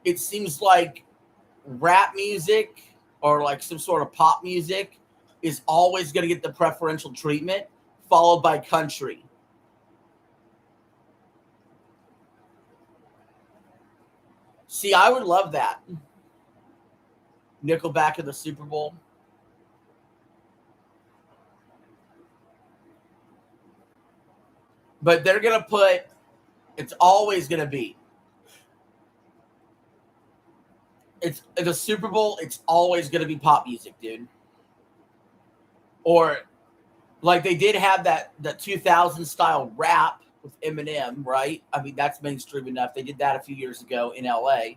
it seems like rap music or like some sort of pop music is always going to get the preferential treatment, followed by country. See, I would love that. Nickelback in the Super Bowl. But they're going to put, it's always going to be. It's the Super Bowl, it's always going to be pop music, dude. Or like they did have that 2000 style rap with Eminem, right? I mean, that's mainstream enough. They did that a few years ago in LA.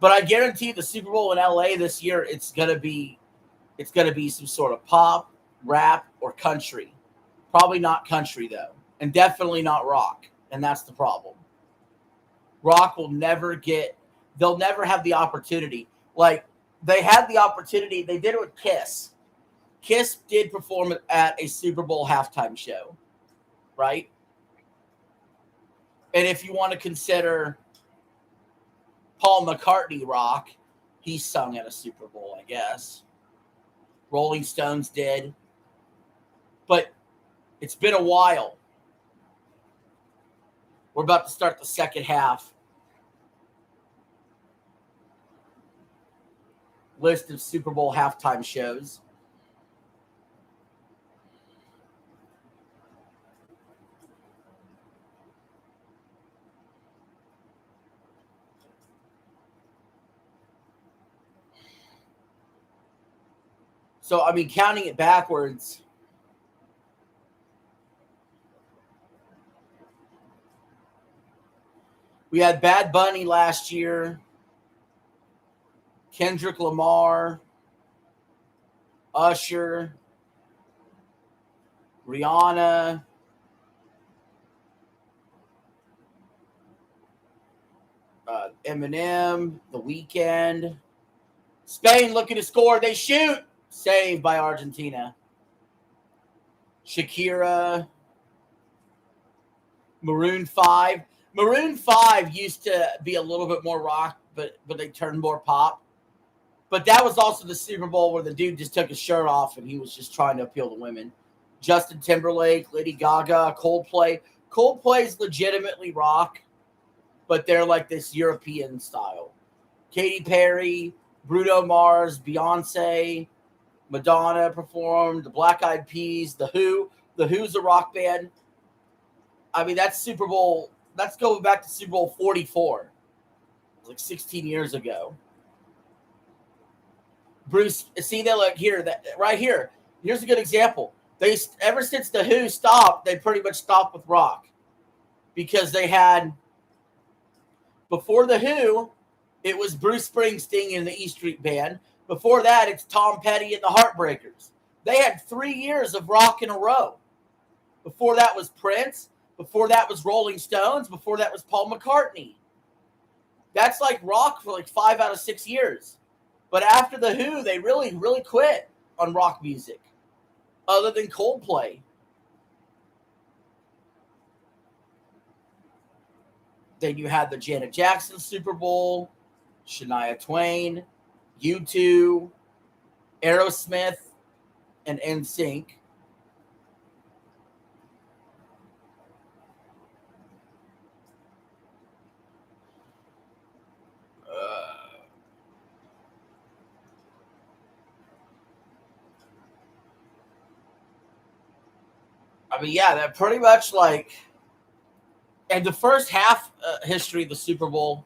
But I guarantee the Super Bowl in LA this year, it's gonna be some sort of pop, rap, or country. Probably not country though, and definitely not rock. And that's the problem. Rock will never get. They'll never have the opportunity. Like they had the opportunity. They did it with Kiss. Kiss did perform at a Super Bowl halftime show, right? And if you want to consider Paul McCartney rock, he sung at a Super Bowl, I guess. Rolling Stones did. But it's been a while. We're about to start the second half. List of Super Bowl halftime shows. So, I mean, counting it backwards, we had Bad Bunny last year, Kendrick Lamar, Usher, Rihanna, Eminem, The Weeknd. Spain looking to score. They shoot. Saved by Argentina. Shakira. Maroon 5. Maroon 5 used to be a little bit more rock, but they turned more pop. But that was also the Super Bowl where the dude just took his shirt off and he was just trying to appeal to women. Justin Timberlake, Lady Gaga, Coldplay. Coldplay's legitimately rock, but they're like this European style. Katy Perry, Bruno Mars, Beyonce, Madonna performed, the Black Eyed Peas, The Who. The Who's a rock band. I mean, that's Super Bowl. That's going back to Super Bowl 44. It was like 16 years ago. Bruce, see, they look here, that right here. Here's a good example. Ever since the Who stopped, they pretty much stopped with rock because they had before the Who, it was Bruce Springsteen and the E Street Band. Before that, it's Tom Petty and the Heartbreakers. They had 3 years of rock in a row. Before that was Prince. Before that was Rolling Stones. Before that was Paul McCartney. That's like rock for like 5 out of 6 years. But after the Who, they really, really quit on rock music, other than Coldplay. Then you had the Janet Jackson Super Bowl, Shania Twain, U2, Aerosmith, and NSYNC. I mean, yeah, that pretty much like, and the first half history of the Super Bowl,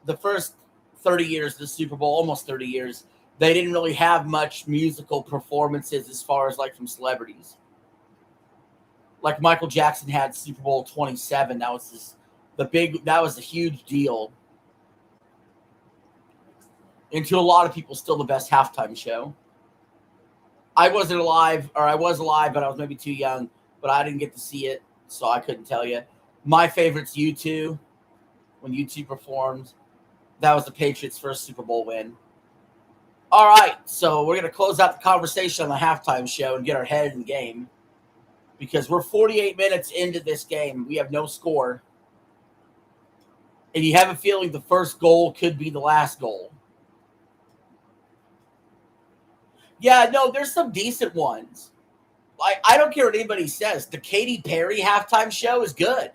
the first 30 years of the Super Bowl, almost 30 years, they didn't really have much musical performances as far as like from celebrities. Like Michael Jackson had Super Bowl 27. That was that was a huge deal. And to a lot of people, still the best halftime show. I wasn't alive, or I was alive, but I was maybe too young, but I didn't get to see it, so I couldn't tell you. My favorite's U2. When U2 performed, that was the Patriots' first Super Bowl win. All right, so we're going to close out the conversation on the halftime show and get our head in the game because we're 48 minutes into this game. We have no score. And you have a feeling the first goal could be the last goal. Yeah, no, there's some decent ones. I don't care what anybody says. The Katy Perry halftime show is good.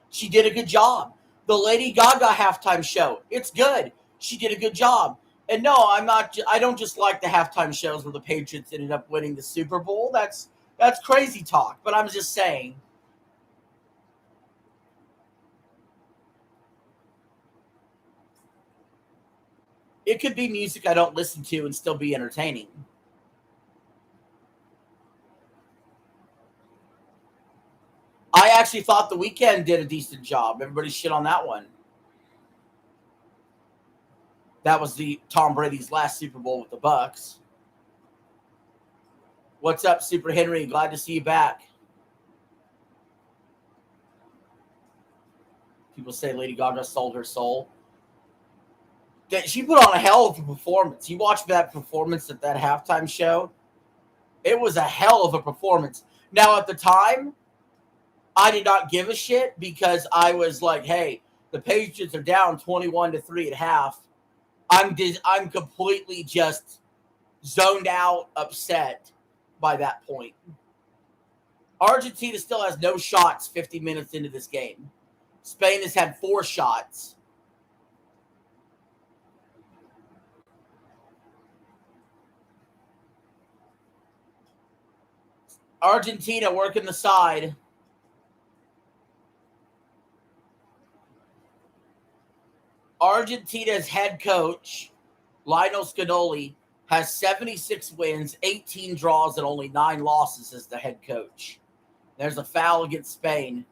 She did a good job. The Lady Gaga halftime show, it's good. She did a good job. And no, I don't just like the halftime shows where the Patriots ended up winning the Super Bowl. That's crazy talk. But I'm just saying. It could be music I don't listen to and still be entertaining. I actually thought The Weeknd did a decent job. Everybody shit on that one. That was the Tom Brady's last Super Bowl with the Bucks. What's up, Super Henry? Glad to see you back. People say Lady Gaga sold her soul. She put on a hell of a performance. You watched that performance at that halftime show. It was a hell of a performance. Now, at the time, I did not give a shit because I was like, hey, the Patriots are down 21-3 at half. I'm completely just zoned out, upset by that point. Argentina still has no shots 50 minutes into this game. Spain has had 4 shots. Argentina working the side. Argentina's head coach, Lionel Scaloni, has 76 wins, 18 draws, and only 9 losses as the head coach. There's a foul against Spain.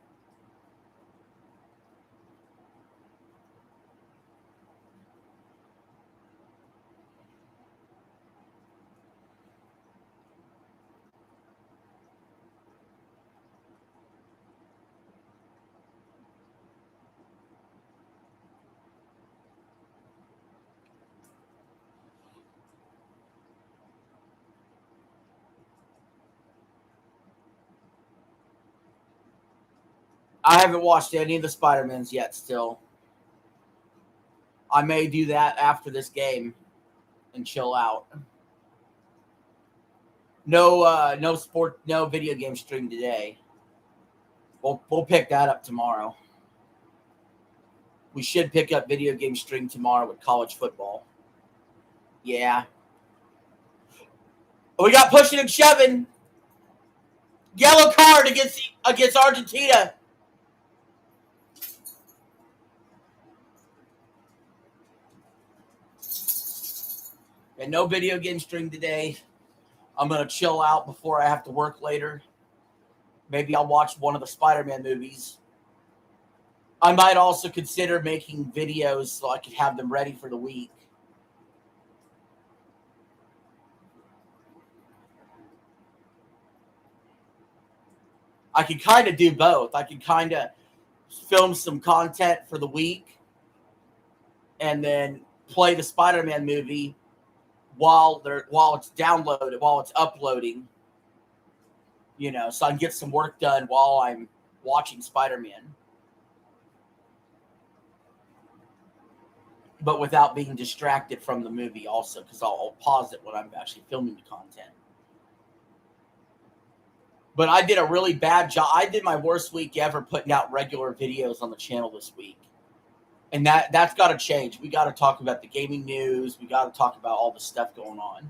I haven't watched any of the Spider-Mans yet still. I may do that after this game and chill out. No sport, no video game stream today. We'll pick that up tomorrow. We should pick up video game stream tomorrow with college football. Yeah. We got pushing and shoving. Yellow card against Argentina. And no video game stream today. I'm going to chill out before I have to work later. Maybe I'll watch one of the Spider-Man movies. I might also consider making videos so I can have them ready for the week. I can kind of do both. I can kind of film some content for the week and then play the Spider-Man movie while it's downloaded, while it's uploading. You know, so I can get some work done while I'm watching Spider-Man. But without being distracted from the movie also, because I'll pause it when I'm actually filming the content. But I did a really bad job. I did my worst week ever putting out regular videos on the channel this week. And that's got to change. We got to talk about the gaming news. We got to talk about all the stuff going on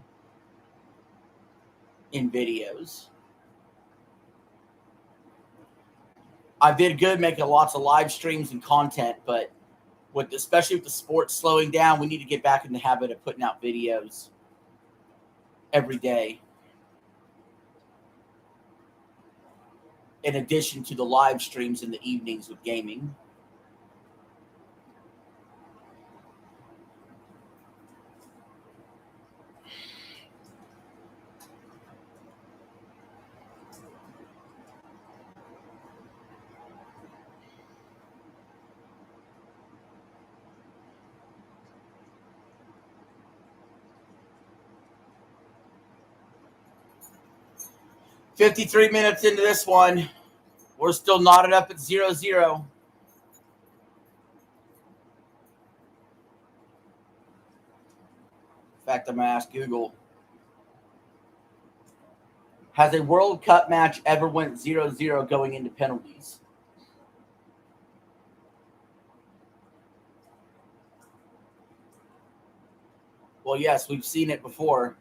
in videos. I did good making lots of live streams and content, but especially with the sports slowing down, we need to get back in the habit of putting out videos every day. In addition to the live streams in the evenings with gaming. $53 minutes into this one. We're still knotted up at 0-0. In fact, I'm going to ask Google. Has a World Cup match ever went 0-0 going into penalties? Well, yes, we've seen it before.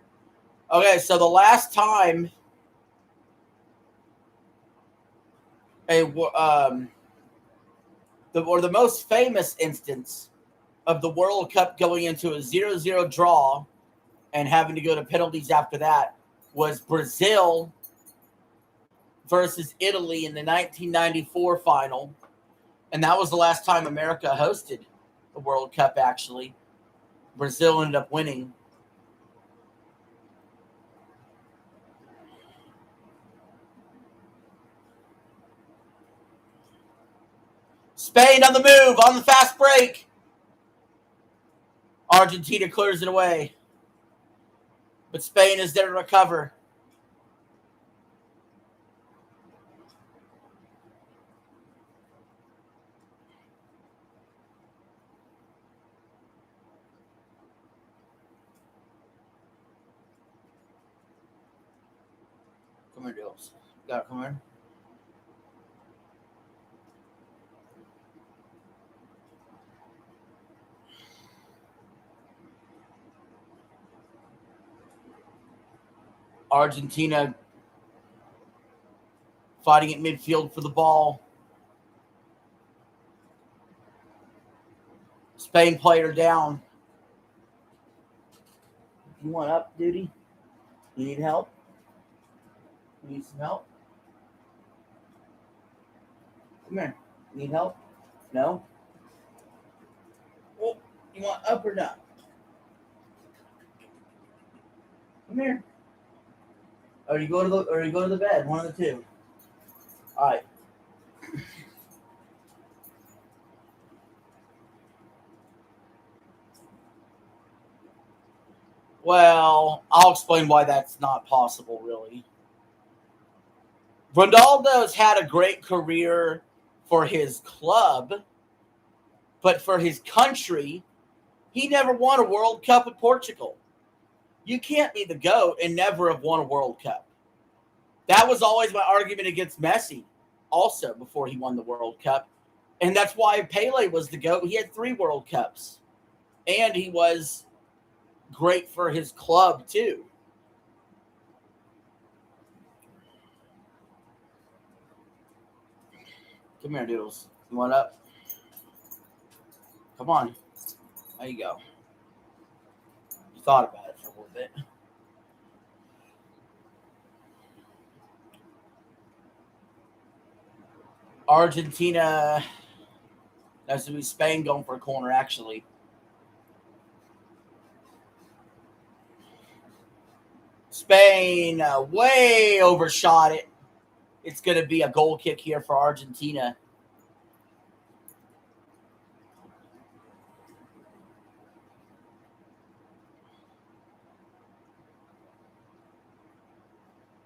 Okay, so the last time the most famous instance of the World Cup going into a 0-0 draw and having to go to penalties after that was Brazil versus Italy in the 1994 final. And that was the last time America hosted the World Cup, actually. Brazil ended up winning. Spain on the move, on the fast break. Argentina clears it away. But Spain is there to recover. Come here, Dills. Got it, come here. Argentina fighting at midfield for the ball. Spain player down. You want up, duty? You need help? You need some help? Come here. Need help? No? Well, you want up or not? Come here. Or you go to the bed, one of the two. All right. Well, I'll explain why that's not possible, really. Ronaldo's had a great career for his club, but for his country, he never won a World Cup at Portugal. You can't be the GOAT and never have won a World Cup. That was always my argument against Messi, also, before he won the World Cup. And that's why Pele was the GOAT. He had 3 World Cups. And he was great for his club, too. Come here, Doodles. You want up? Come on. There you go. You thought about it for a little bit. Argentina. That's going to be Spain going for a corner, actually. Spain way overshot it. It's going to be a goal kick here for Argentina.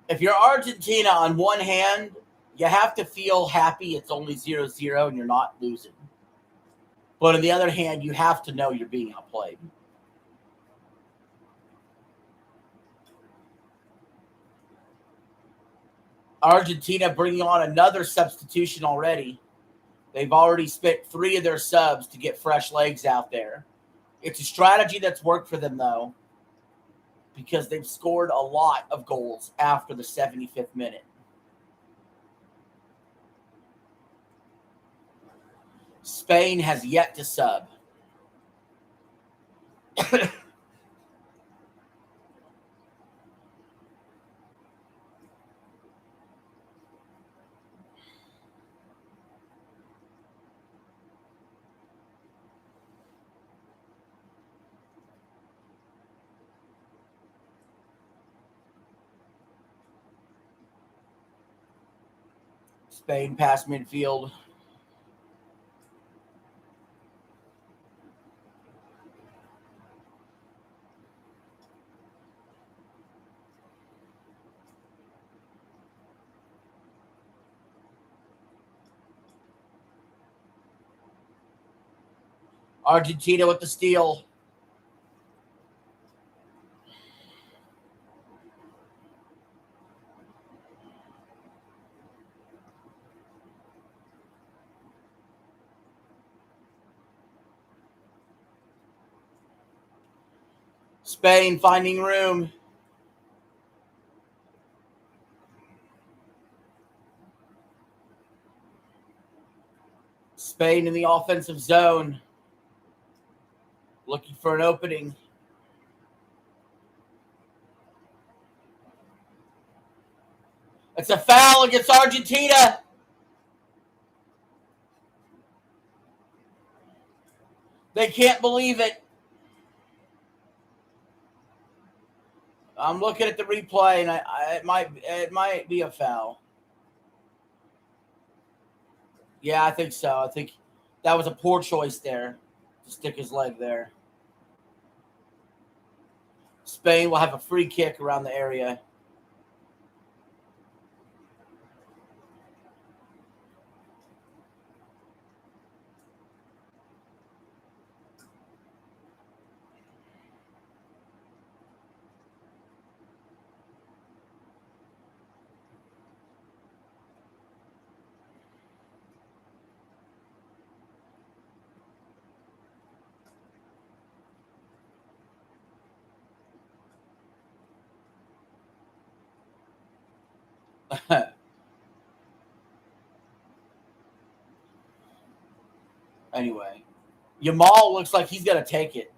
If you're Argentina, on one hand, you have to feel happy it's only 0-0 and you're not losing. But on the other hand, you have to know you're being outplayed. Argentina bringing on another substitution already. They've already spent 3 of their subs to get fresh legs out there. It's a strategy that's worked for them, though, because they've scored a lot of goals after the 75th minute. Spain has yet to sub. Spain past midfield. Argentina with the steal. Spain finding room. Spain in the offensive zone. Looking for an opening. It's a foul against Argentina. They can't believe it. I'm looking at the replay, and it might be a foul. Yeah, I think so. I think that was a poor choice there to stick his leg there. Spain will have a free kick around the area. Anyway, Yamal looks like he's going to take it.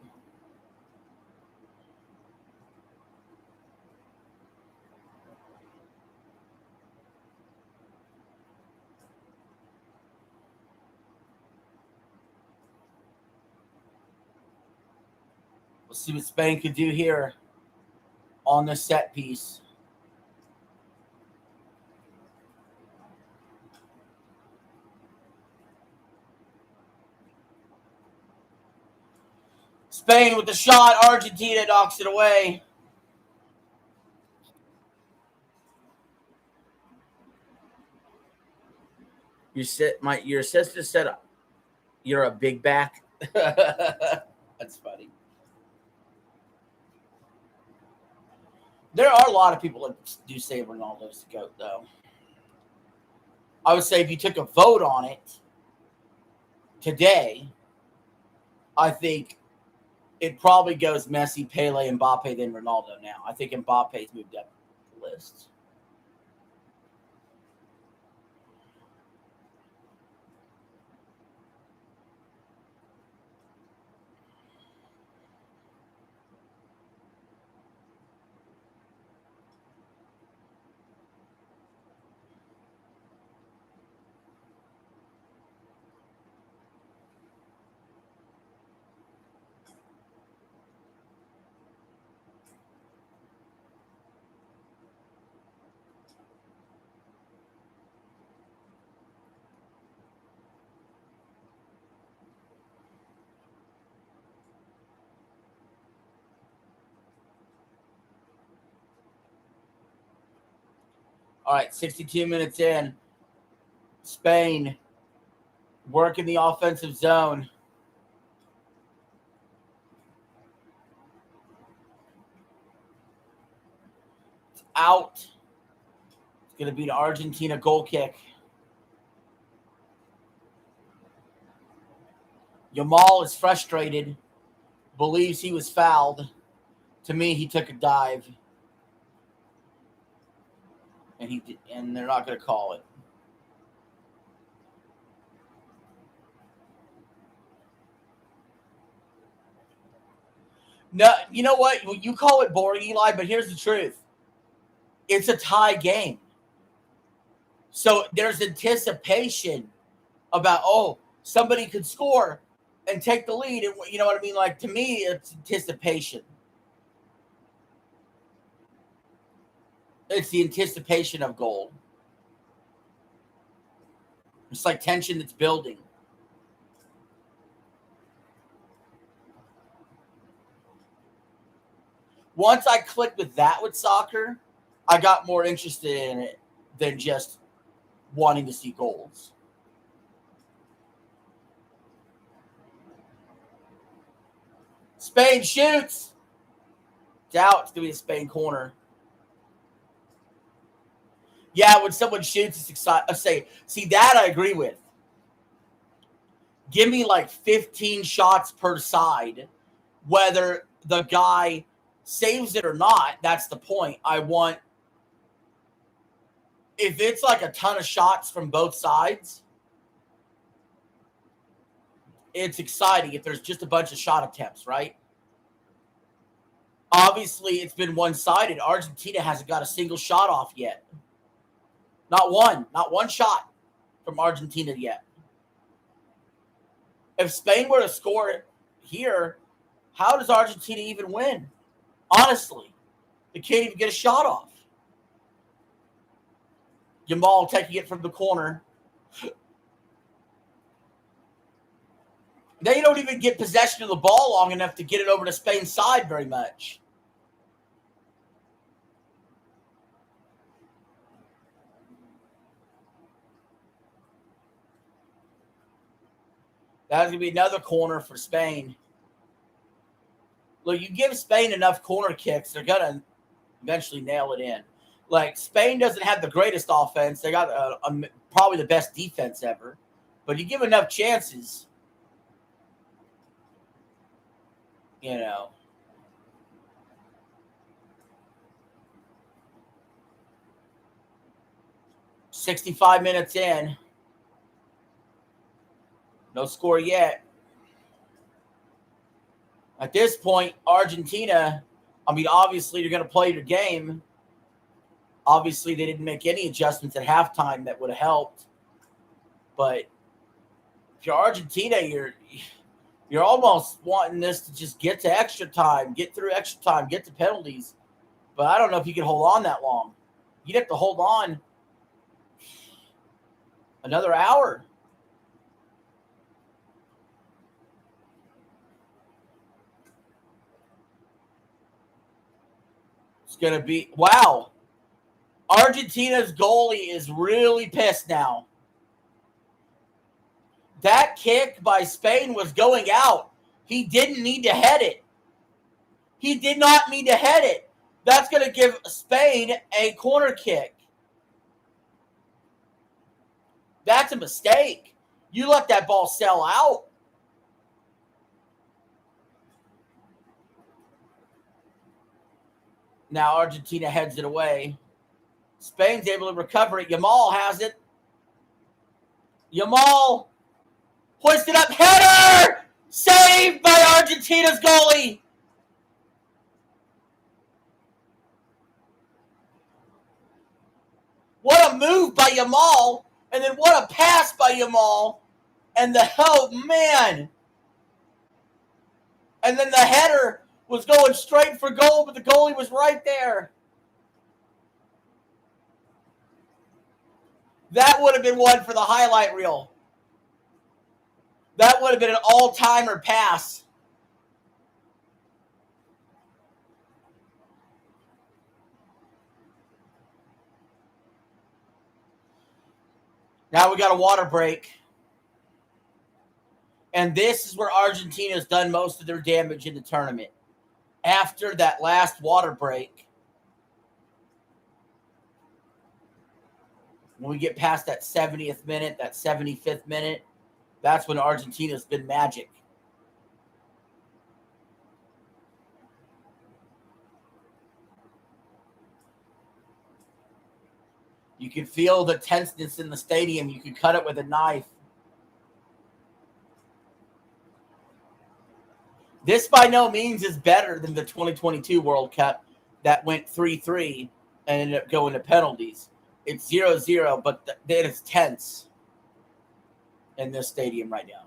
We'll see what Spain can do here on the set piece. Spain with the shot. Argentina knocks it away. Your sister said you're a big back. That's funny. There are a lot of people that do say Ronaldo's the GOAT, though. I would say if you took a vote on it today, I think it probably goes Messi, Pele, Mbappe, then Ronaldo now. I think Mbappe's moved up the list. All right, 62 minutes in. Spain working the offensive zone. It's out. It's going to be an Argentina goal kick. Yamal is frustrated, believes he was fouled. To me, he took a dive. And they're not going to call it. No, you know what? You call it boring, Eli, but here's the truth. It's a tie game. So there's anticipation about, oh, somebody could score and take the lead. And you know what I mean? Like, to me, it's anticipation. It's the anticipation of goal. It's like tension that's building. Once I clicked with that with soccer, I got more interested in it than just wanting to see goals. Spain shoots. It's out. It's going to be a Spain corner. Yeah, when someone shoots, it's exciting. See, that I agree with. Give me like 15 shots per side. Whether the guy saves it or not, that's the point. I want, if it's like a ton of shots from both sides, it's exciting if there's just a bunch of shot attempts, right? Obviously, it's been one-sided. Argentina hasn't got a single shot off yet. Not one shot from Argentina yet. If Spain were to score it here, how does Argentina even win? Honestly, they can't even get a shot off. Yamal taking it from the corner. They don't even get possession of the ball long enough to get it over to Spain's side very much. That's going to be another corner for Spain. Look, you give Spain enough corner kicks, they're going to eventually nail it in. Like, Spain doesn't have the greatest offense. They got probably the best defense ever. But you give enough chances, you know. "65 minutes in. No score yet." At this point, Argentina, I mean, obviously they're going to play their game. Obviously, they didn't make any adjustments at halftime that would have helped. But if you're Argentina, you're almost wanting this to just get to extra time, get through extra time, get to penalties. But I don't know if you can hold on that long. You'd have to hold on another hour. It's going to be, wow. Argentina's goalie is really pissed now. That kick by Spain was going out. He didn't need to head it. He did not need to head it. That's going to give Spain a corner kick. That's a mistake. You let that ball sail out. Now Argentina heads it away. Spain's able to recover it. Yamal has it. Yamal hoisted up. Header! Saved by Argentina's goalie. What a move by Yamal. And then what a pass by Yamal. And oh man. And then the header was going straight for goal, but the goalie was right there. That would have been one for the highlight reel. That would have been an all-timer pass. Now we got a water break. And this is where Argentina's done most of their damage in the tournament. After that last water break, when we get past that 70th minute, that 75th minute, that's when Argentina's been magic. You can feel the tenseness in the stadium. You can cut it with a knife. This by no means is better than the 2022 World Cup that went 3-3 and ended up going to penalties. It's 0-0, but it is tense in this stadium right now.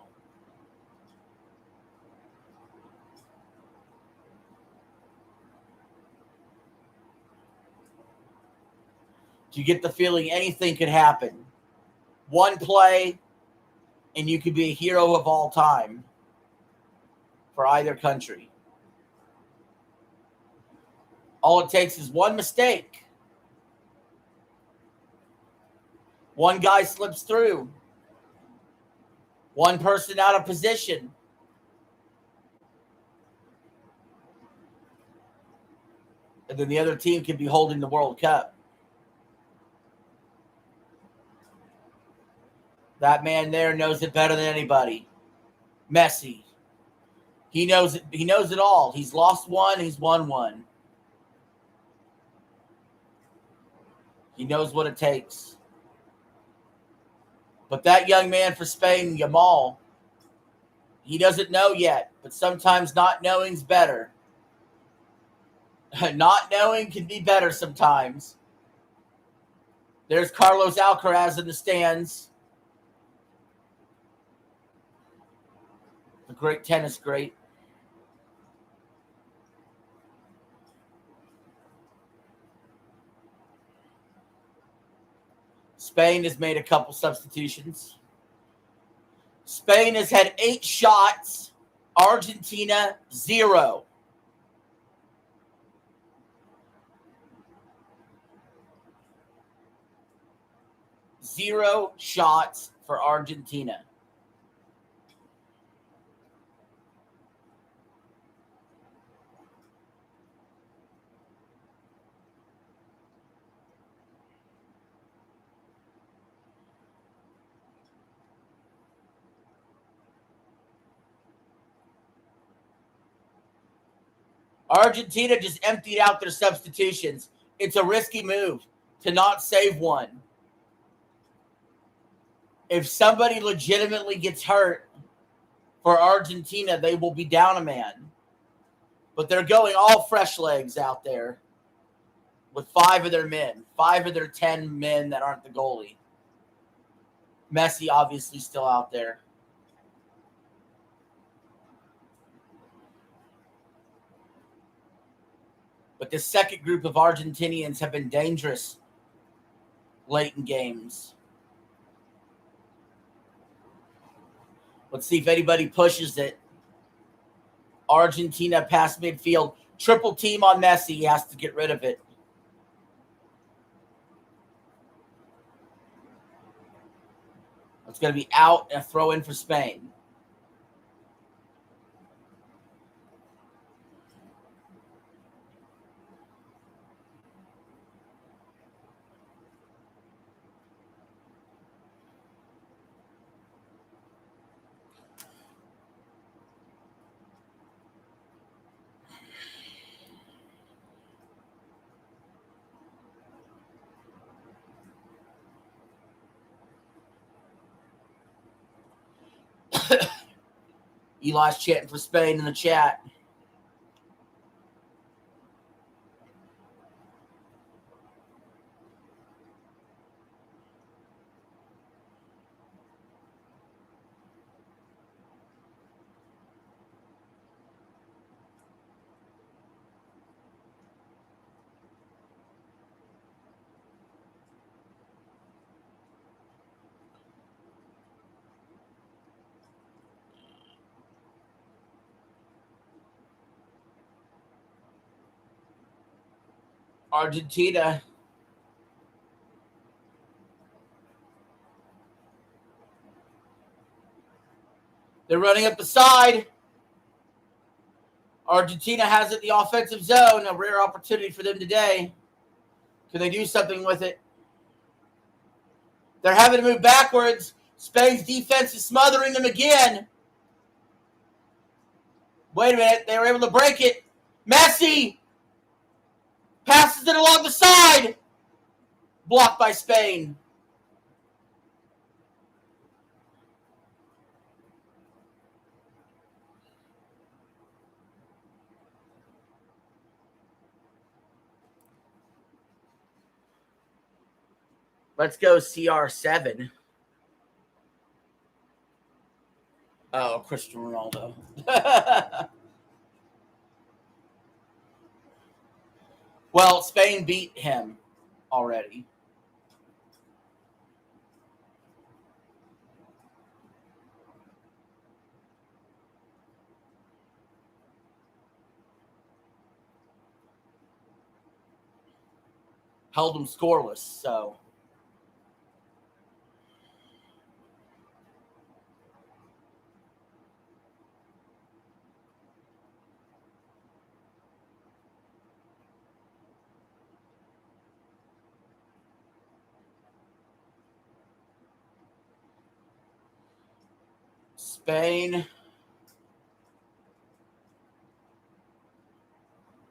You get the feeling anything could happen. One play, and you could be a hero of all time for either country. All it takes is one mistake. One guy slips through. One person out of position. And then the other team could be holding the World Cup. That man there knows it better than anybody. Messi. He knows it. He knows it all. He's lost one. He's won one. He knows what it takes. But that young man for Spain, Yamal, he doesn't know yet. But sometimes not knowing's better. Not knowing can be better sometimes. There's Carlos Alcaraz in the stands. The great tennis great. Spain has made a couple substitutions. Spain has had 8 shots. Argentina, 0. Zero shots for Argentina. Argentina just emptied out their substitutions. It's a risky move to not save one. If somebody legitimately gets hurt for Argentina, they will be down a man. But they're going all fresh legs out there with 5 of their men, 5 of their 10 men that aren't the goalie. Messi obviously still out there. But this second group of Argentinians have been dangerous late in games. Let's see if anybody pushes it. Argentina past midfield. Triple team on Messi. He has to get rid of it. It's going to be out and a throw in for Spain. Eli's chanting for Spain in the chat. Argentina They're running up the side. Argentina has it in the offensive zone. A rare opportunity for them today. Can they do something with it? They're having to move backwards. Spain's defense is smothering them again. Wait a minute. They were able to break it. Messi passes it along the side. Blocked by Spain. Let's go CR7. Oh, Cristiano Ronaldo. Well, Spain beat him already. Held them scoreless, so. Spain.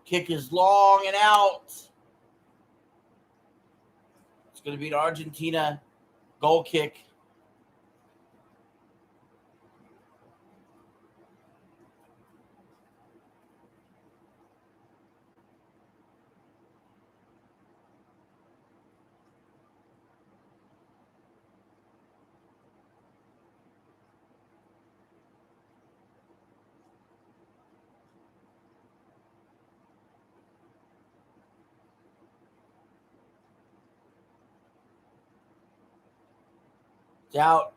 Kick is long and out. It's going to be an Argentina goal kick. It's out.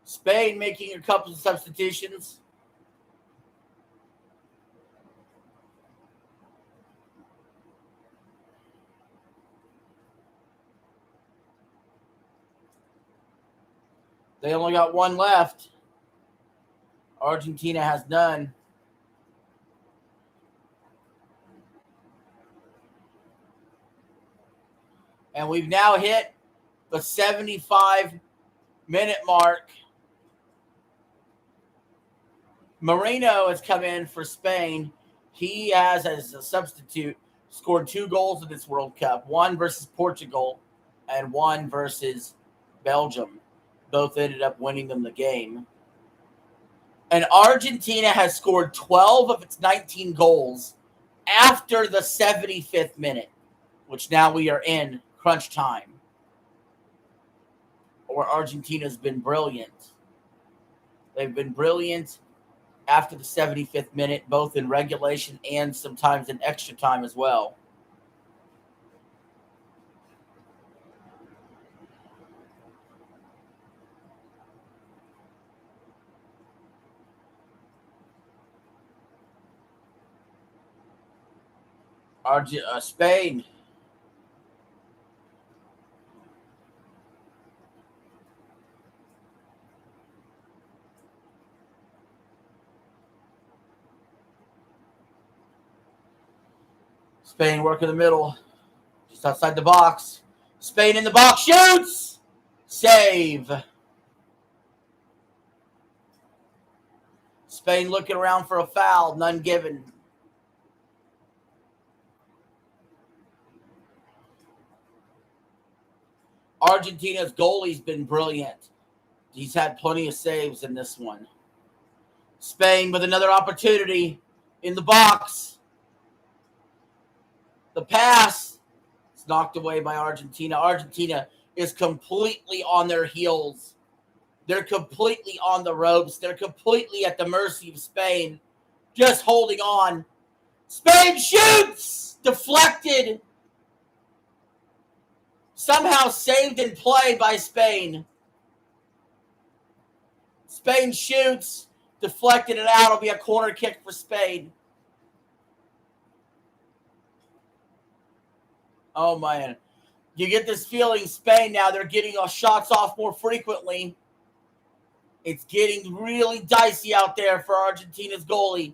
Spain making a couple of substitutions. They only got one left. Argentina has none. And we've now hit the 75-minute mark. Moreno has come in for Spain. He has, as a substitute, scored 2 goals in this World Cup. 1 versus Portugal and 1 versus Belgium. Both ended up winning them the game. And Argentina has scored 12 of its 19 goals after the 75th minute, which now we are in crunch time, where Argentina's been brilliant. They've been brilliant after the 75th minute, both in regulation and sometimes in extra time as well. Spain. Spain work in the middle. Just outside the box. Spain in the box. Shoots! Save. Spain looking around for a foul. None given. Argentina's goalie's been brilliant. He's had plenty of saves in this one. Spain with another opportunity in the box. The pass is knocked away by Argentina. Argentina is completely on their heels. They're completely on the ropes. They're completely at the mercy of Spain, just holding on. Spain shoots! Deflected. Somehow saved in play by Spain. Spain shoots, deflected it out. It'll be a corner kick for Spain. Oh, man. You get this feeling Spain now, they're getting shots off more frequently. It's getting really dicey out there for Argentina's goalie.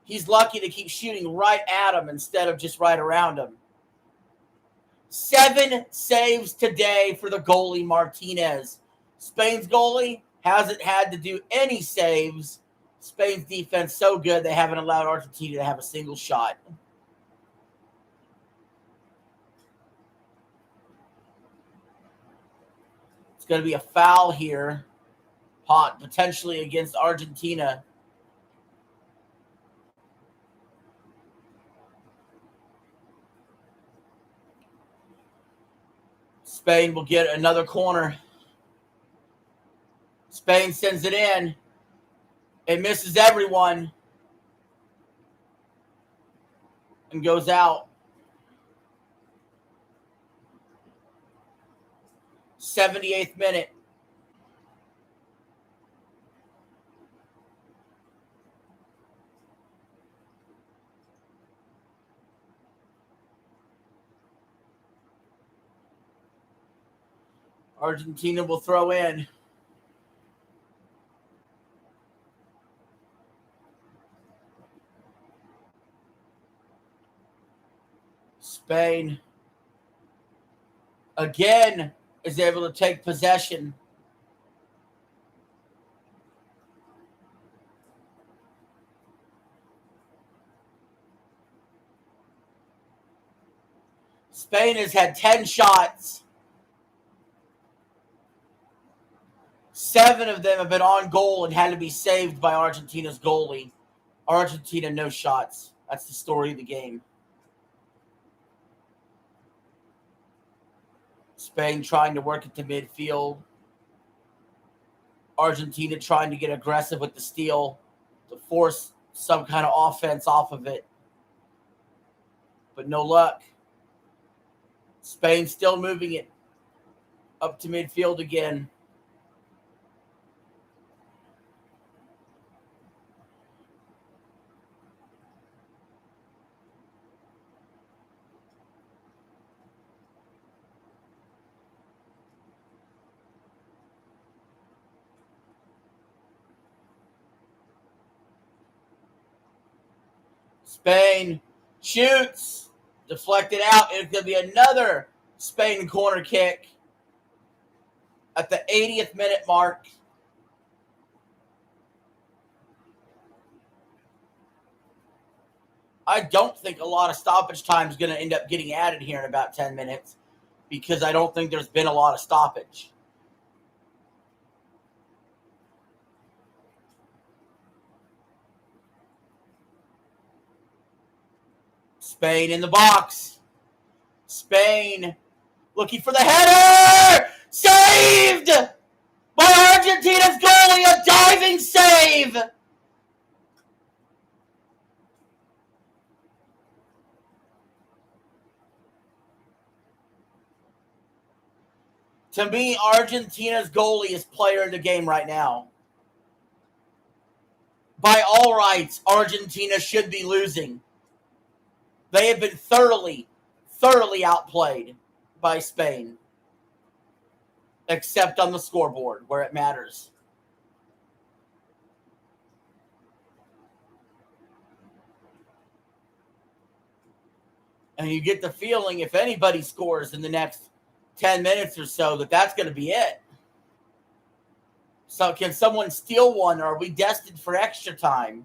He's lucky to keep shooting right at him instead of just right around him. 7 saves today for the goalie, Martinez. Spain's goalie hasn't had to do any saves. Spain's defense so good they haven't allowed Argentina to have a single shot. It's going to be a foul here, potentially against Argentina. Spain will get another corner. Spain sends it in. It misses everyone and goes out. 78th minute. Argentina will throw in. Spain again is able to take possession. Spain has had 10 shots. 7 of them have been on goal and had to be saved by Argentina's goalie. Argentina, no shots. That's the story of the game. Spain trying to work it to midfield. Argentina trying to get aggressive with the steal to force some kind of offense off of it. But no luck. Spain still moving it up to midfield again. Spain shoots, deflected out. It's going to be another Spain corner kick at the 80th minute mark. I don't think a lot of stoppage time is going to end up getting added here in about 10 minutes because I don't think there's been a lot of stoppage. Spain in the box. Spain looking for the header. Saved by Argentina's goalie. A diving save. To me, Argentina's goalie is player of the game right now. By all rights, Argentina should be losing. They have been thoroughly outplayed by Spain. Except on the scoreboard, where it matters. And you get the feeling if anybody scores in the next 10 minutes or so, that's going to be it. So can someone steal one, or are we destined for extra time?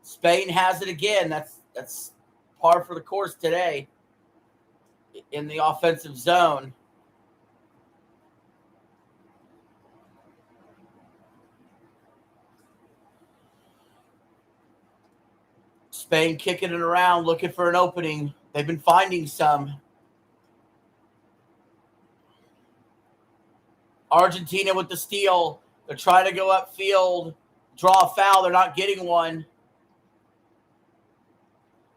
Spain has it again. That's par for the course today in the offensive zone. Spain kicking it around, looking for an opening. They've been finding some. Argentina with the steal. They're trying to go upfield, draw a foul. They're not getting one.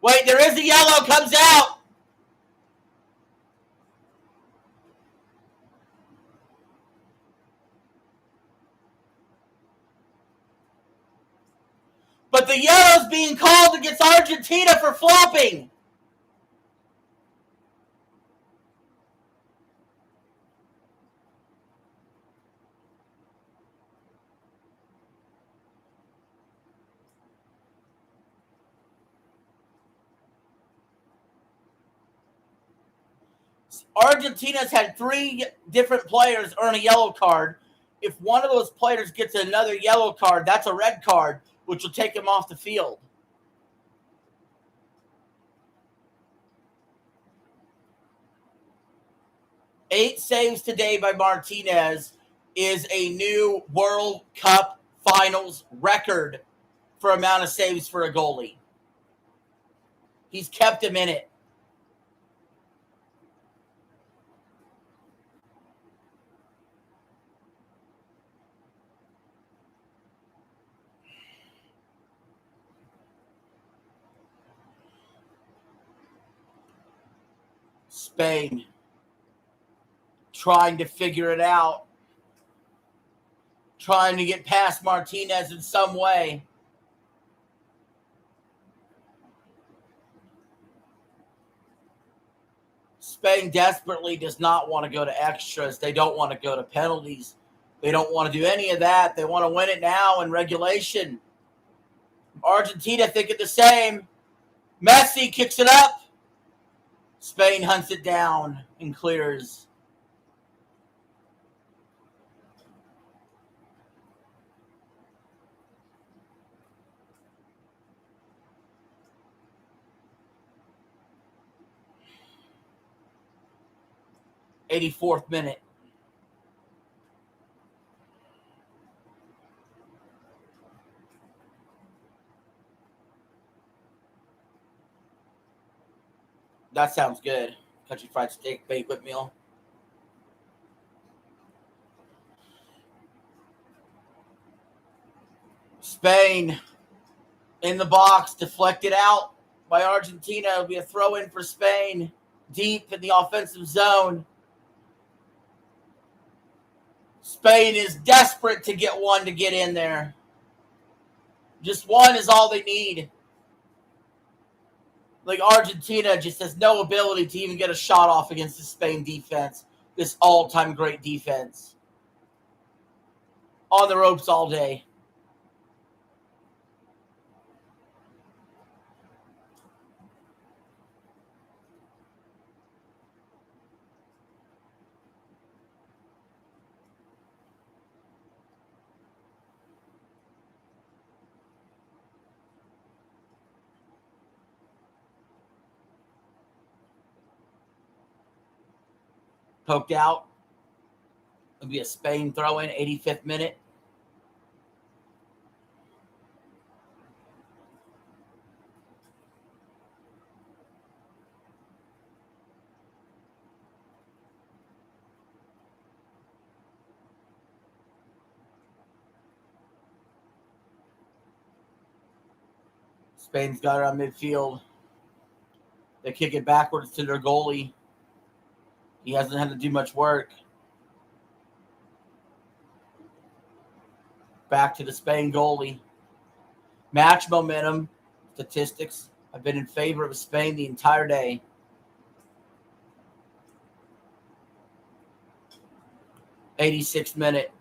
Wait, there is a yellow, comes out. being called against Argentina for flopping. Argentina's had 3 different players earn a yellow card. If one of those players gets another yellow card, that's a red card, which will take him off the field. Eight saves today by Martinez is a new World Cup Finals record for amount of saves for a goalie. He's kept him in it. Spain trying to figure it out, trying to get past Martinez in some way. Spain desperately does not want to go to extras. They don't want to go to penalties. They don't want to do any of that. They want to win it now in regulation. Argentina thinking the same. Messi kicks it up. Spain hunts it down and clears. '84th minute. That sounds good. Country fried steak banquet meal. Spain in the box, deflected out by Argentina. It'll be a throw in for Spain, deep in the offensive zone. Spain is desperate to get one to get in there. Just one is all they need. Like, Argentina just has no ability to even get a shot off against the Spain defense. This all-time great defense. On the ropes all day. Poked out. It'll be a Spain throw-in, 85th minute. Spain's got it on midfield. They kick it backwards to their goalie. He hasn't had to do much work. Back to the Spain goalie. Match momentum statistics have been in favor of Spain the entire day. '86th minute.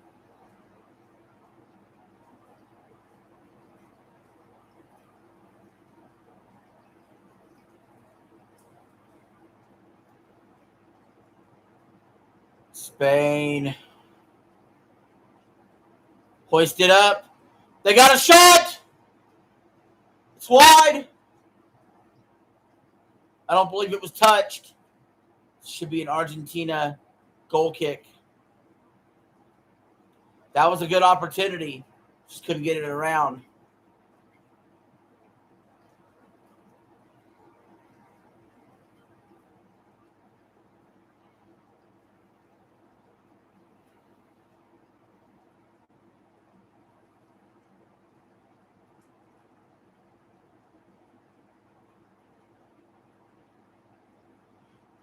Spain hoisted up. They got a shot. It's wide. I don't believe it was touched. Should be an Argentina goal kick. That was a good opportunity. Just couldn't get it around.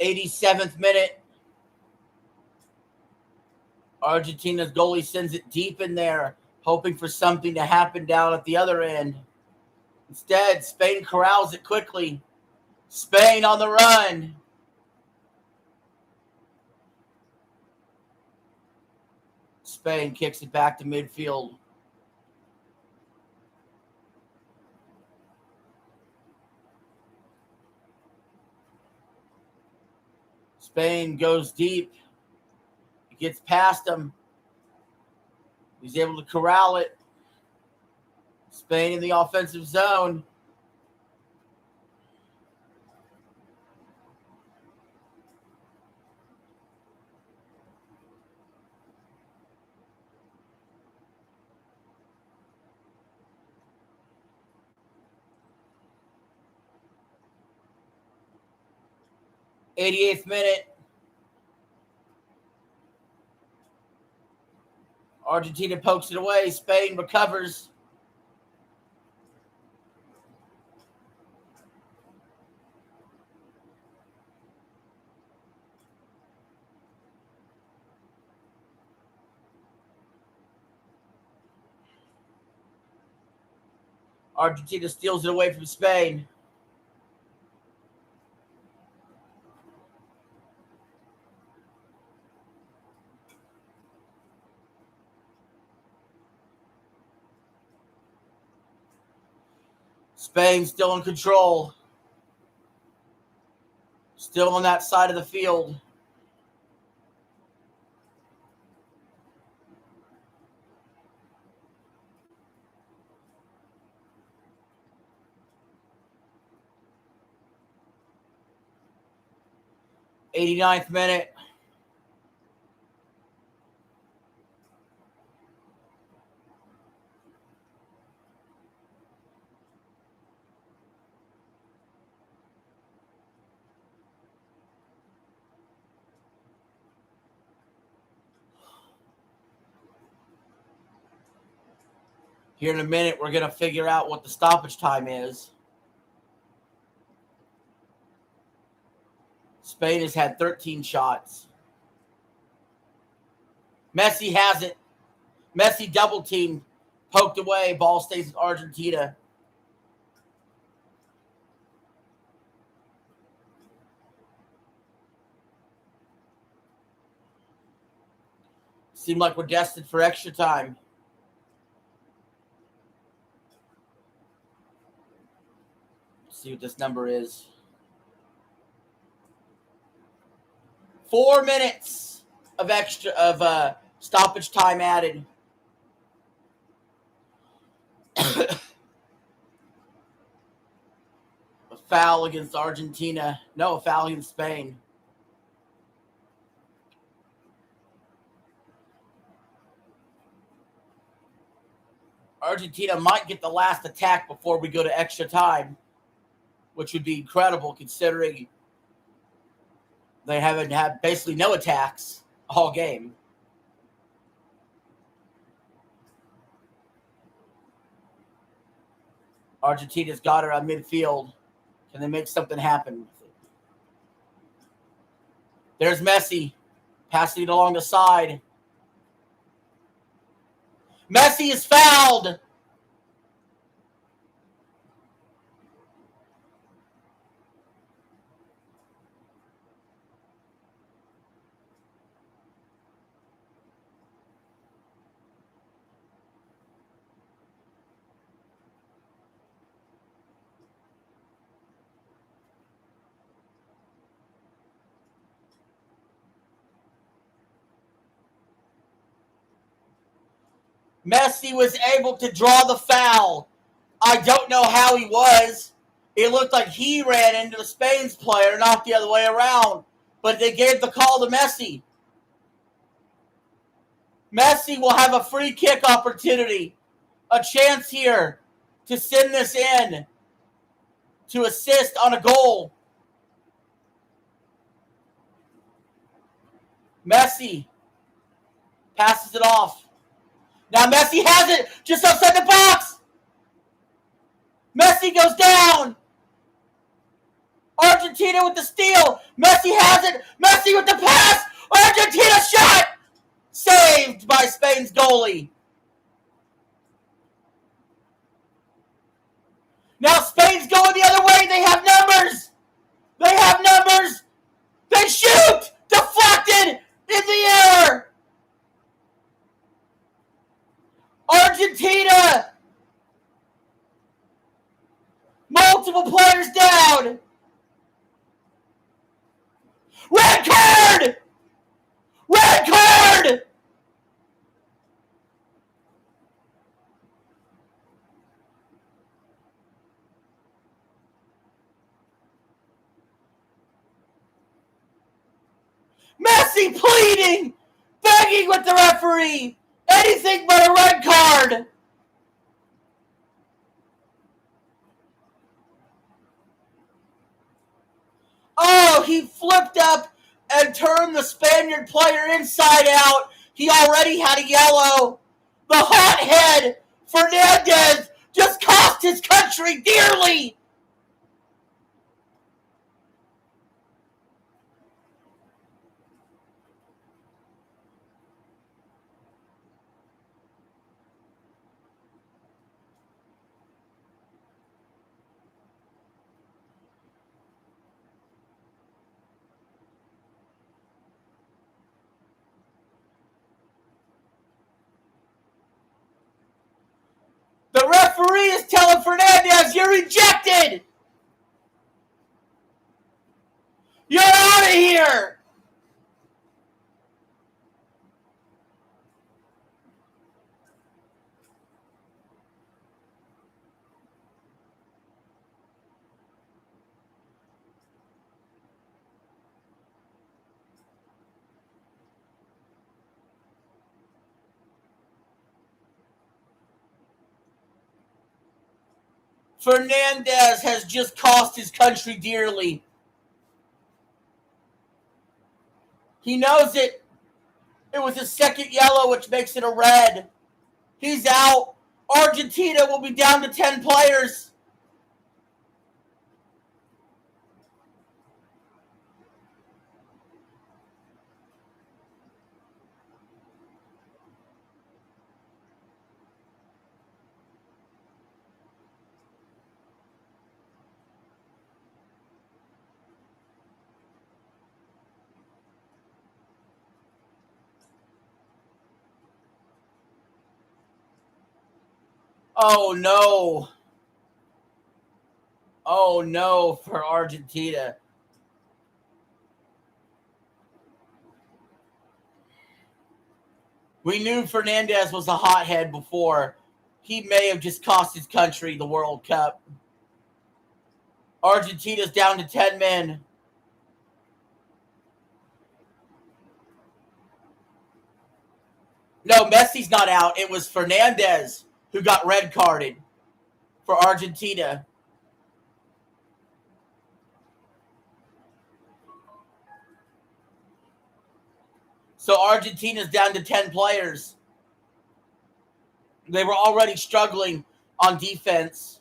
'87th minute. Argentina's goalie sends it deep in there, hoping for something to happen down at the other end. Instead, Spain corrals it quickly. Spain on the run. Spain kicks it back to midfield. Spain goes deep. It gets past him. He's able to corral it. Spain in the offensive zone. '88th minute. Argentina pokes it away. Spain recovers. Argentina steals it away from Spain. Spain still in control. Still on that side of the field. '89th minute. Here in a minute, we're going to figure out what the stoppage time is. Spain has had 13 shots. Messi has it. Messi double teamed, poked away. Ball stays with Argentina. Seemed like we're destined for extra time. Let's see what this number is. 4 minutes of stoppage time added. A foul against Argentina. No, a foul against Spain. Argentina might get the last attack before we go to extra time, which would be incredible considering they haven't had basically no attacks all game. Argentina's got her on midfield. Can they make something happen? There's Messi passing it along the side. Messi is fouled. Messi was able to draw the foul. I don't know how he was. It looked like he ran into the Spain's player, not the other way around. But they gave the call to Messi. Messi will have a free kick opportunity. A chance here to send this in. To assist on a goal. Messi passes it off. Now Messi has it just outside the box. Messi goes down. Argentina with the steal. Messi has it. Messi with the pass. Argentina shot. Saved by Spain's goalie. Now Spain's going the other way. They have numbers. They have numbers. They shoot. Deflected in the air. Argentina. Multiple players down. Red card. Red card. Messi pleading, begging with the referee. Anything but a red card. Oh, he flipped up and turned the Spaniard player inside out. He already had a yellow. The hothead, Fernandez, just cost his country dearly. The referee is telling Fernandez, you're ejected. You're out of here. Fernandez has just cost his country dearly. He knows it. It was his second yellow, which makes it a red. He's out. Argentina will be down to 10 players. Oh, no. Oh, no for Argentina. We knew Fernandez was a hothead before. He may have just cost his country the World Cup. Argentina's down to 10 men. No, Messi's not out. It was Fernandez who got red carded for Argentina. So Argentina's down to 10 players. They were already struggling on defense.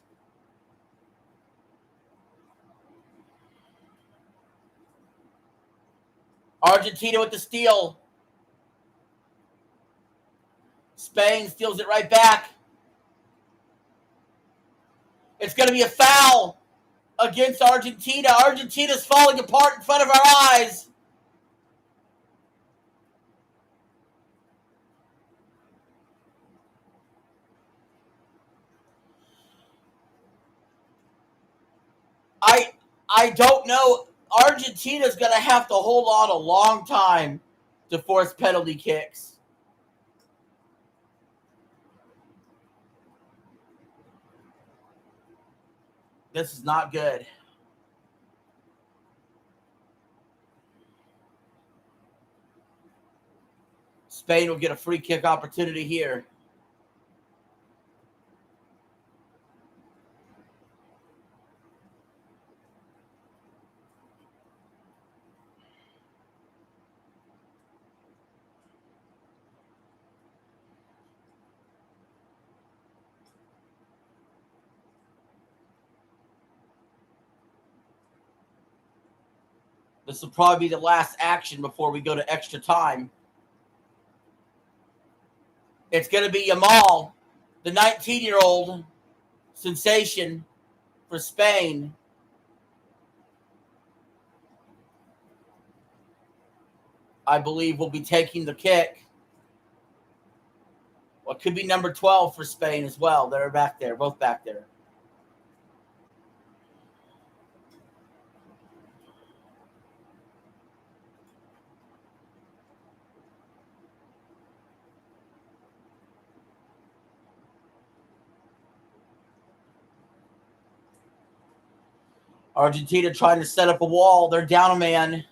Argentina with the steal. Spain steals it right back. It's going to be a foul against Argentina. Argentina's falling apart in front of our eyes. I don't know. Argentina's going to have to hold on a long time to force penalty kicks. This is not good. Spain will get a free kick opportunity here. This will probably be the last action before we go to extra time. It's going to be Yamal, the 19-year-old sensation. for Spain. I believe will be taking the kick. Well, it could be number 12 for Spain as well. They're back there, both back there. Argentina trying to set up a wall. They're down a man.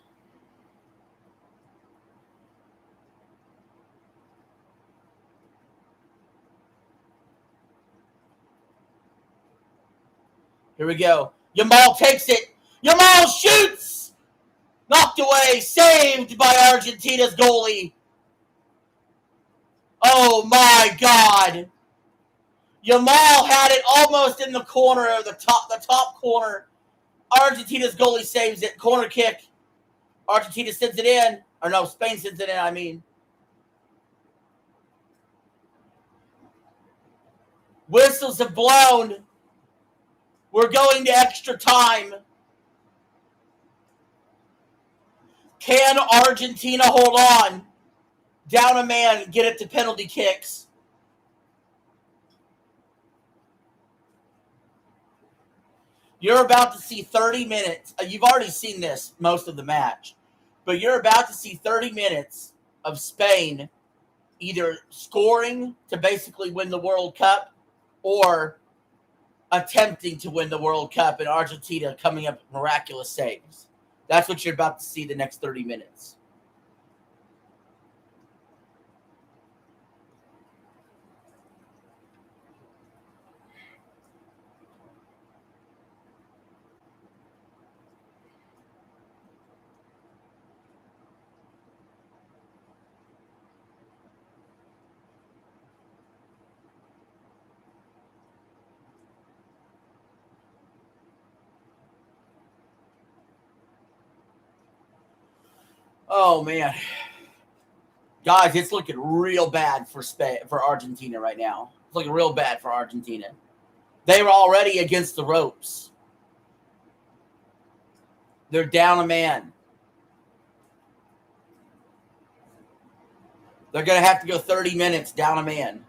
Here we go. Yamal takes it. Yamal shoots! Knocked away. Saved by Argentina's goalie. Oh, my God. Yamal had it almost in the corner of the top corner. Argentina's goalie saves it. Corner kick. Argentina sends it in. Or no, Spain sends it in, I mean. Whistles have blown. We're going to extra time. Can Argentina hold on? Down a man and get it to penalty kicks. You're about to see 30 minutes. You've already seen this most of the match. But you're about to see 30 minutes of Spain either scoring to basically win the World Cup or attempting to win the World Cup, and Argentina coming up with miraculous saves. That's what you're about to see the next 30 minutes. Oh, man. Guys, it's looking real bad for Argentina right now. It's looking real bad for Argentina. They were already against the ropes. They're down a man. They're going to have to go 30 minutes down a man.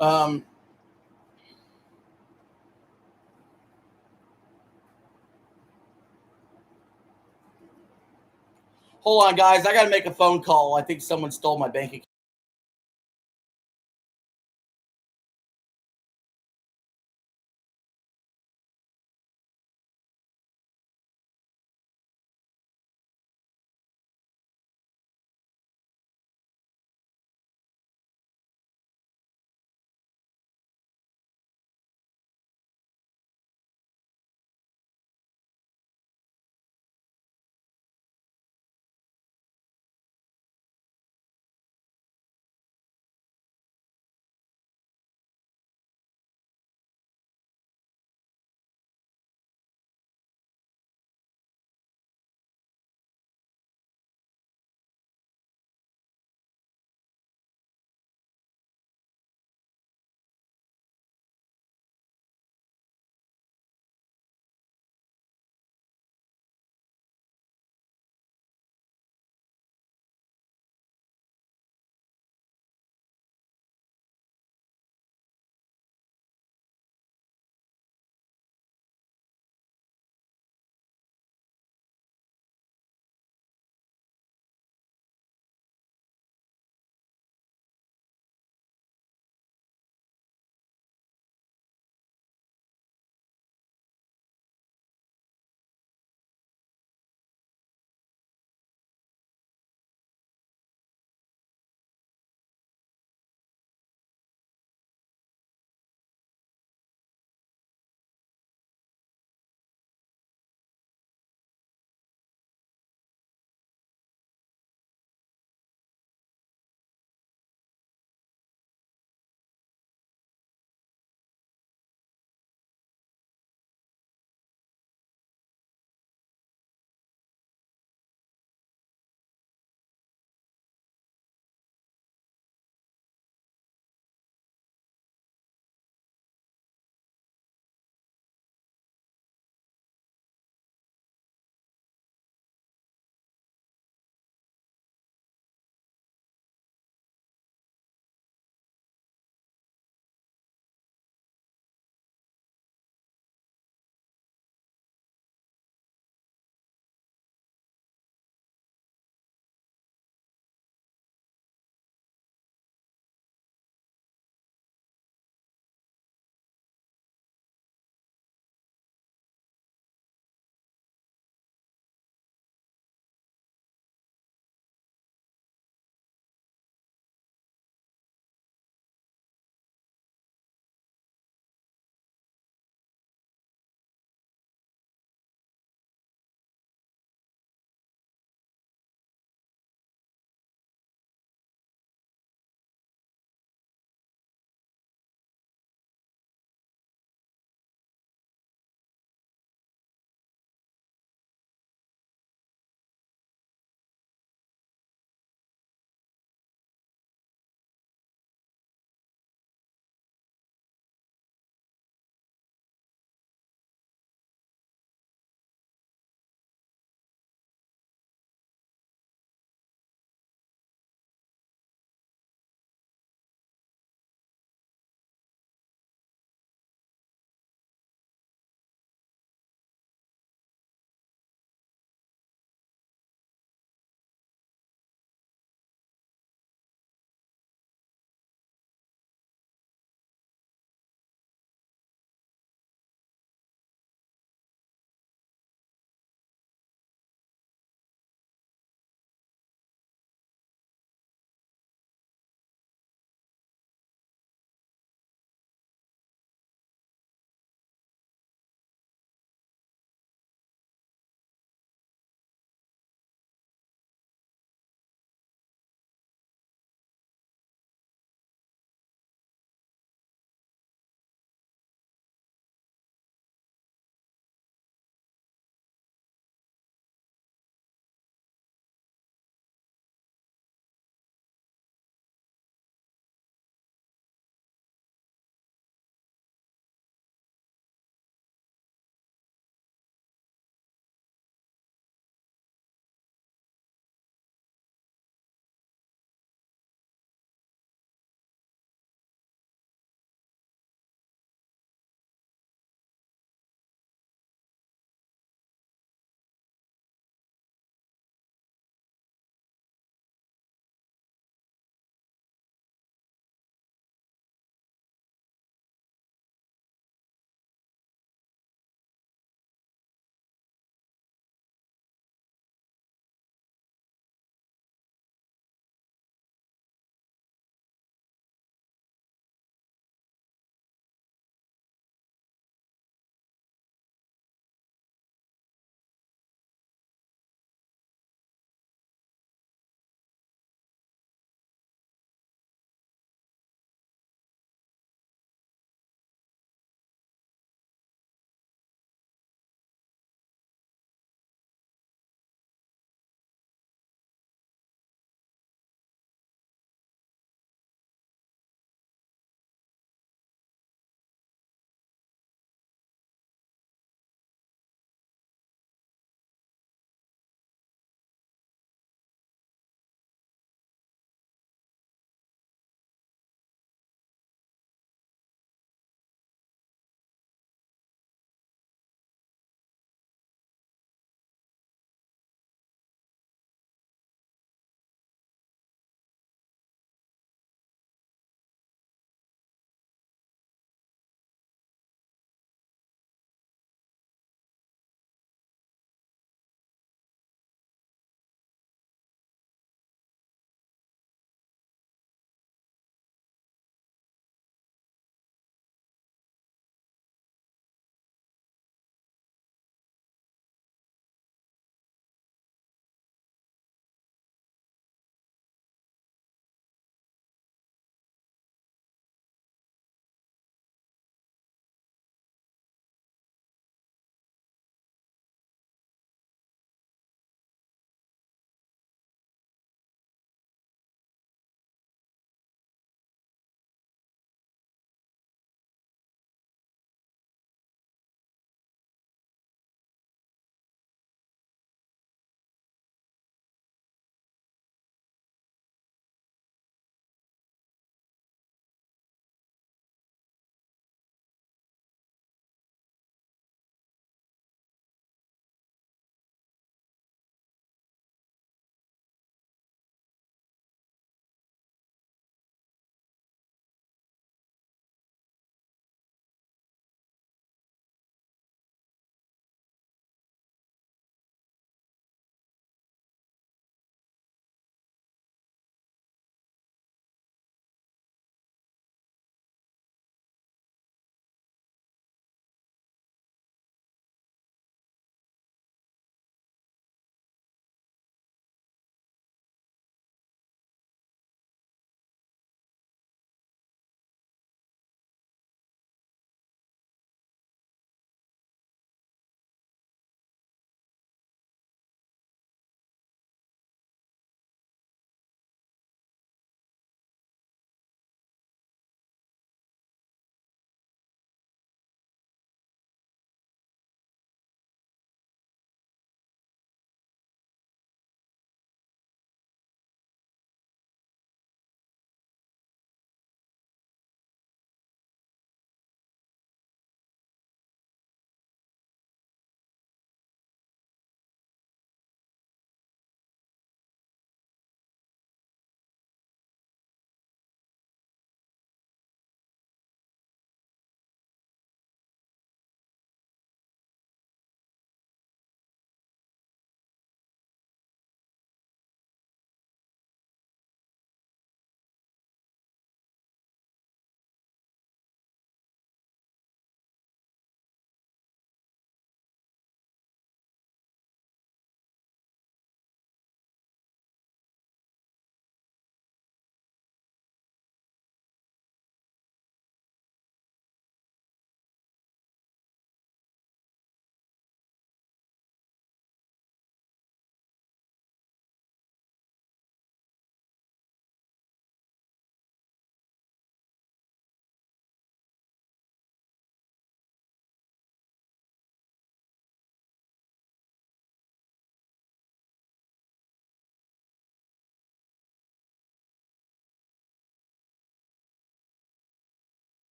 Um, Hold on, guys. I got to make a phone call. I think someone stole my bank account.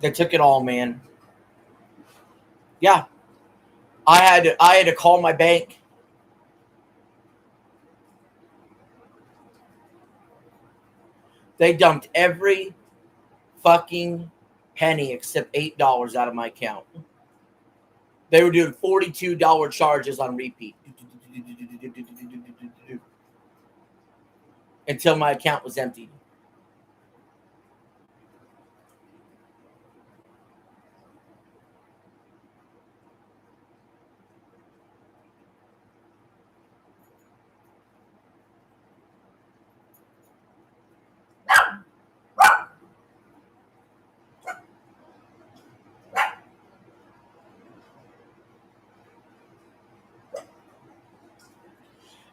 They took it all, man. Yeah, I had to call my bank. They dumped every fucking penny except $8 out of my account. They were doing $42 charges on repeat until my account was emptied.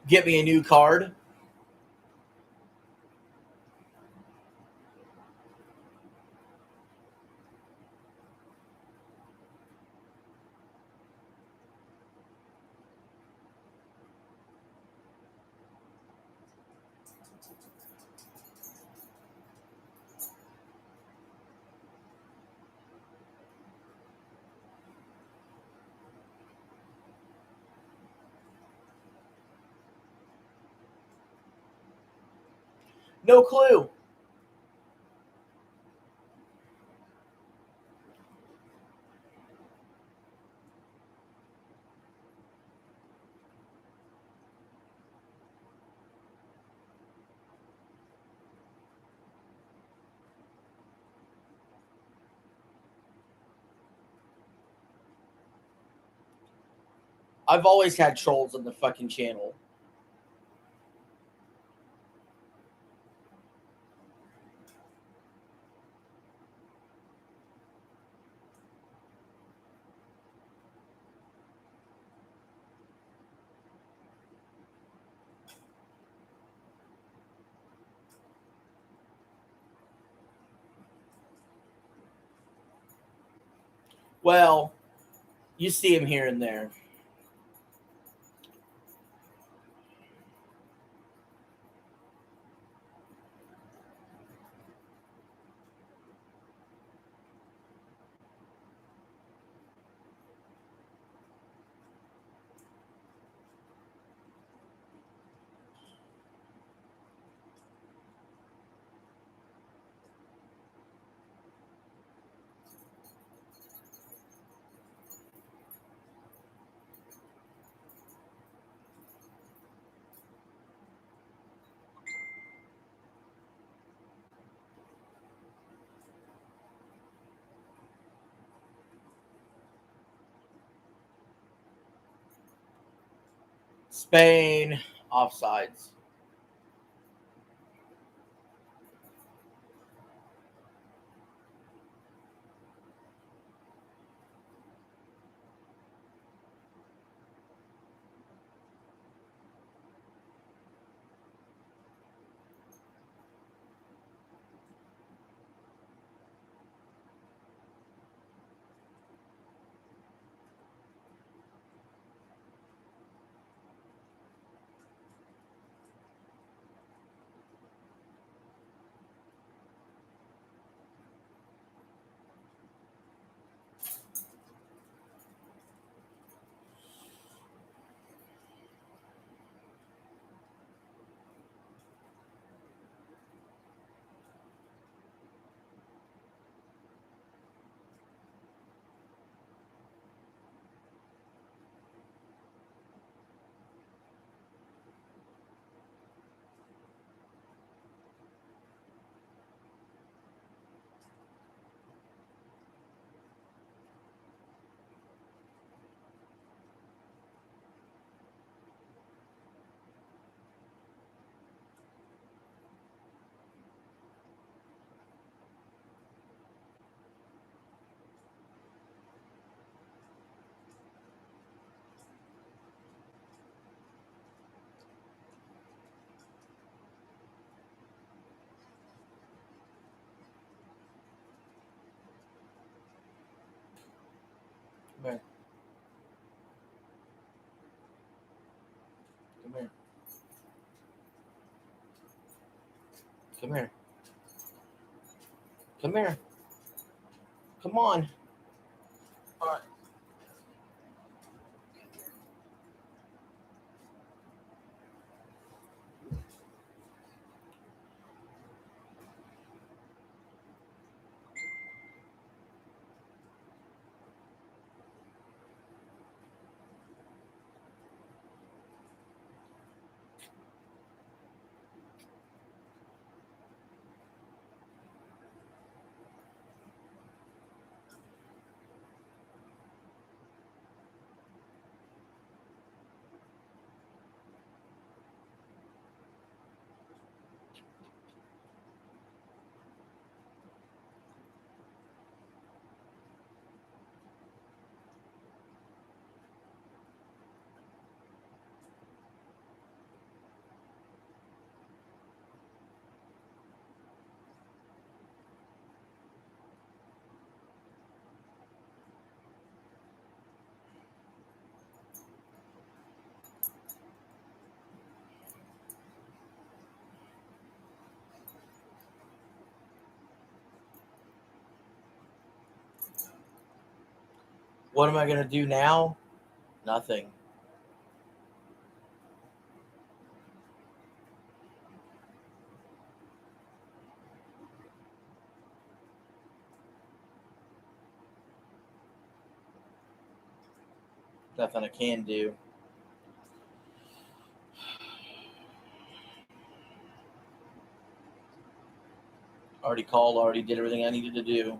Get me a new card. No clue. I've always had trolls on the fucking channel. Well, you see him here and there. Spain, offsides. Come here. Come here. Come here. Come here. Come on. All right. What am I going to do now? Nothing. Nothing I can do. Already called, already did everything I needed to do.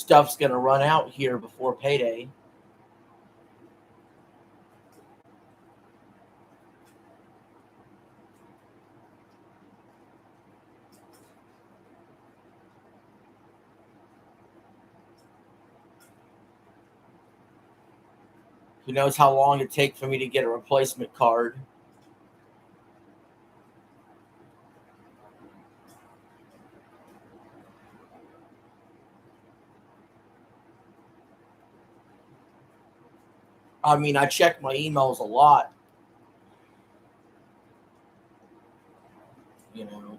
Stuff's going to run out here before payday. Who knows how long it takes for me to get a replacement card? I mean, I check my emails a lot,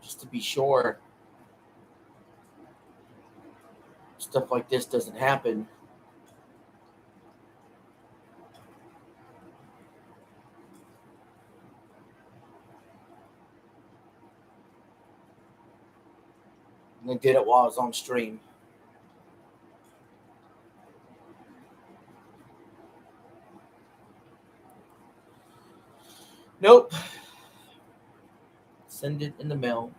just to be sure stuff like this doesn't happen. And I did it while I was on stream. Nope. Send it in the mail.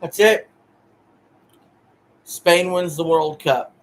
That's it. Spain wins the World Cup.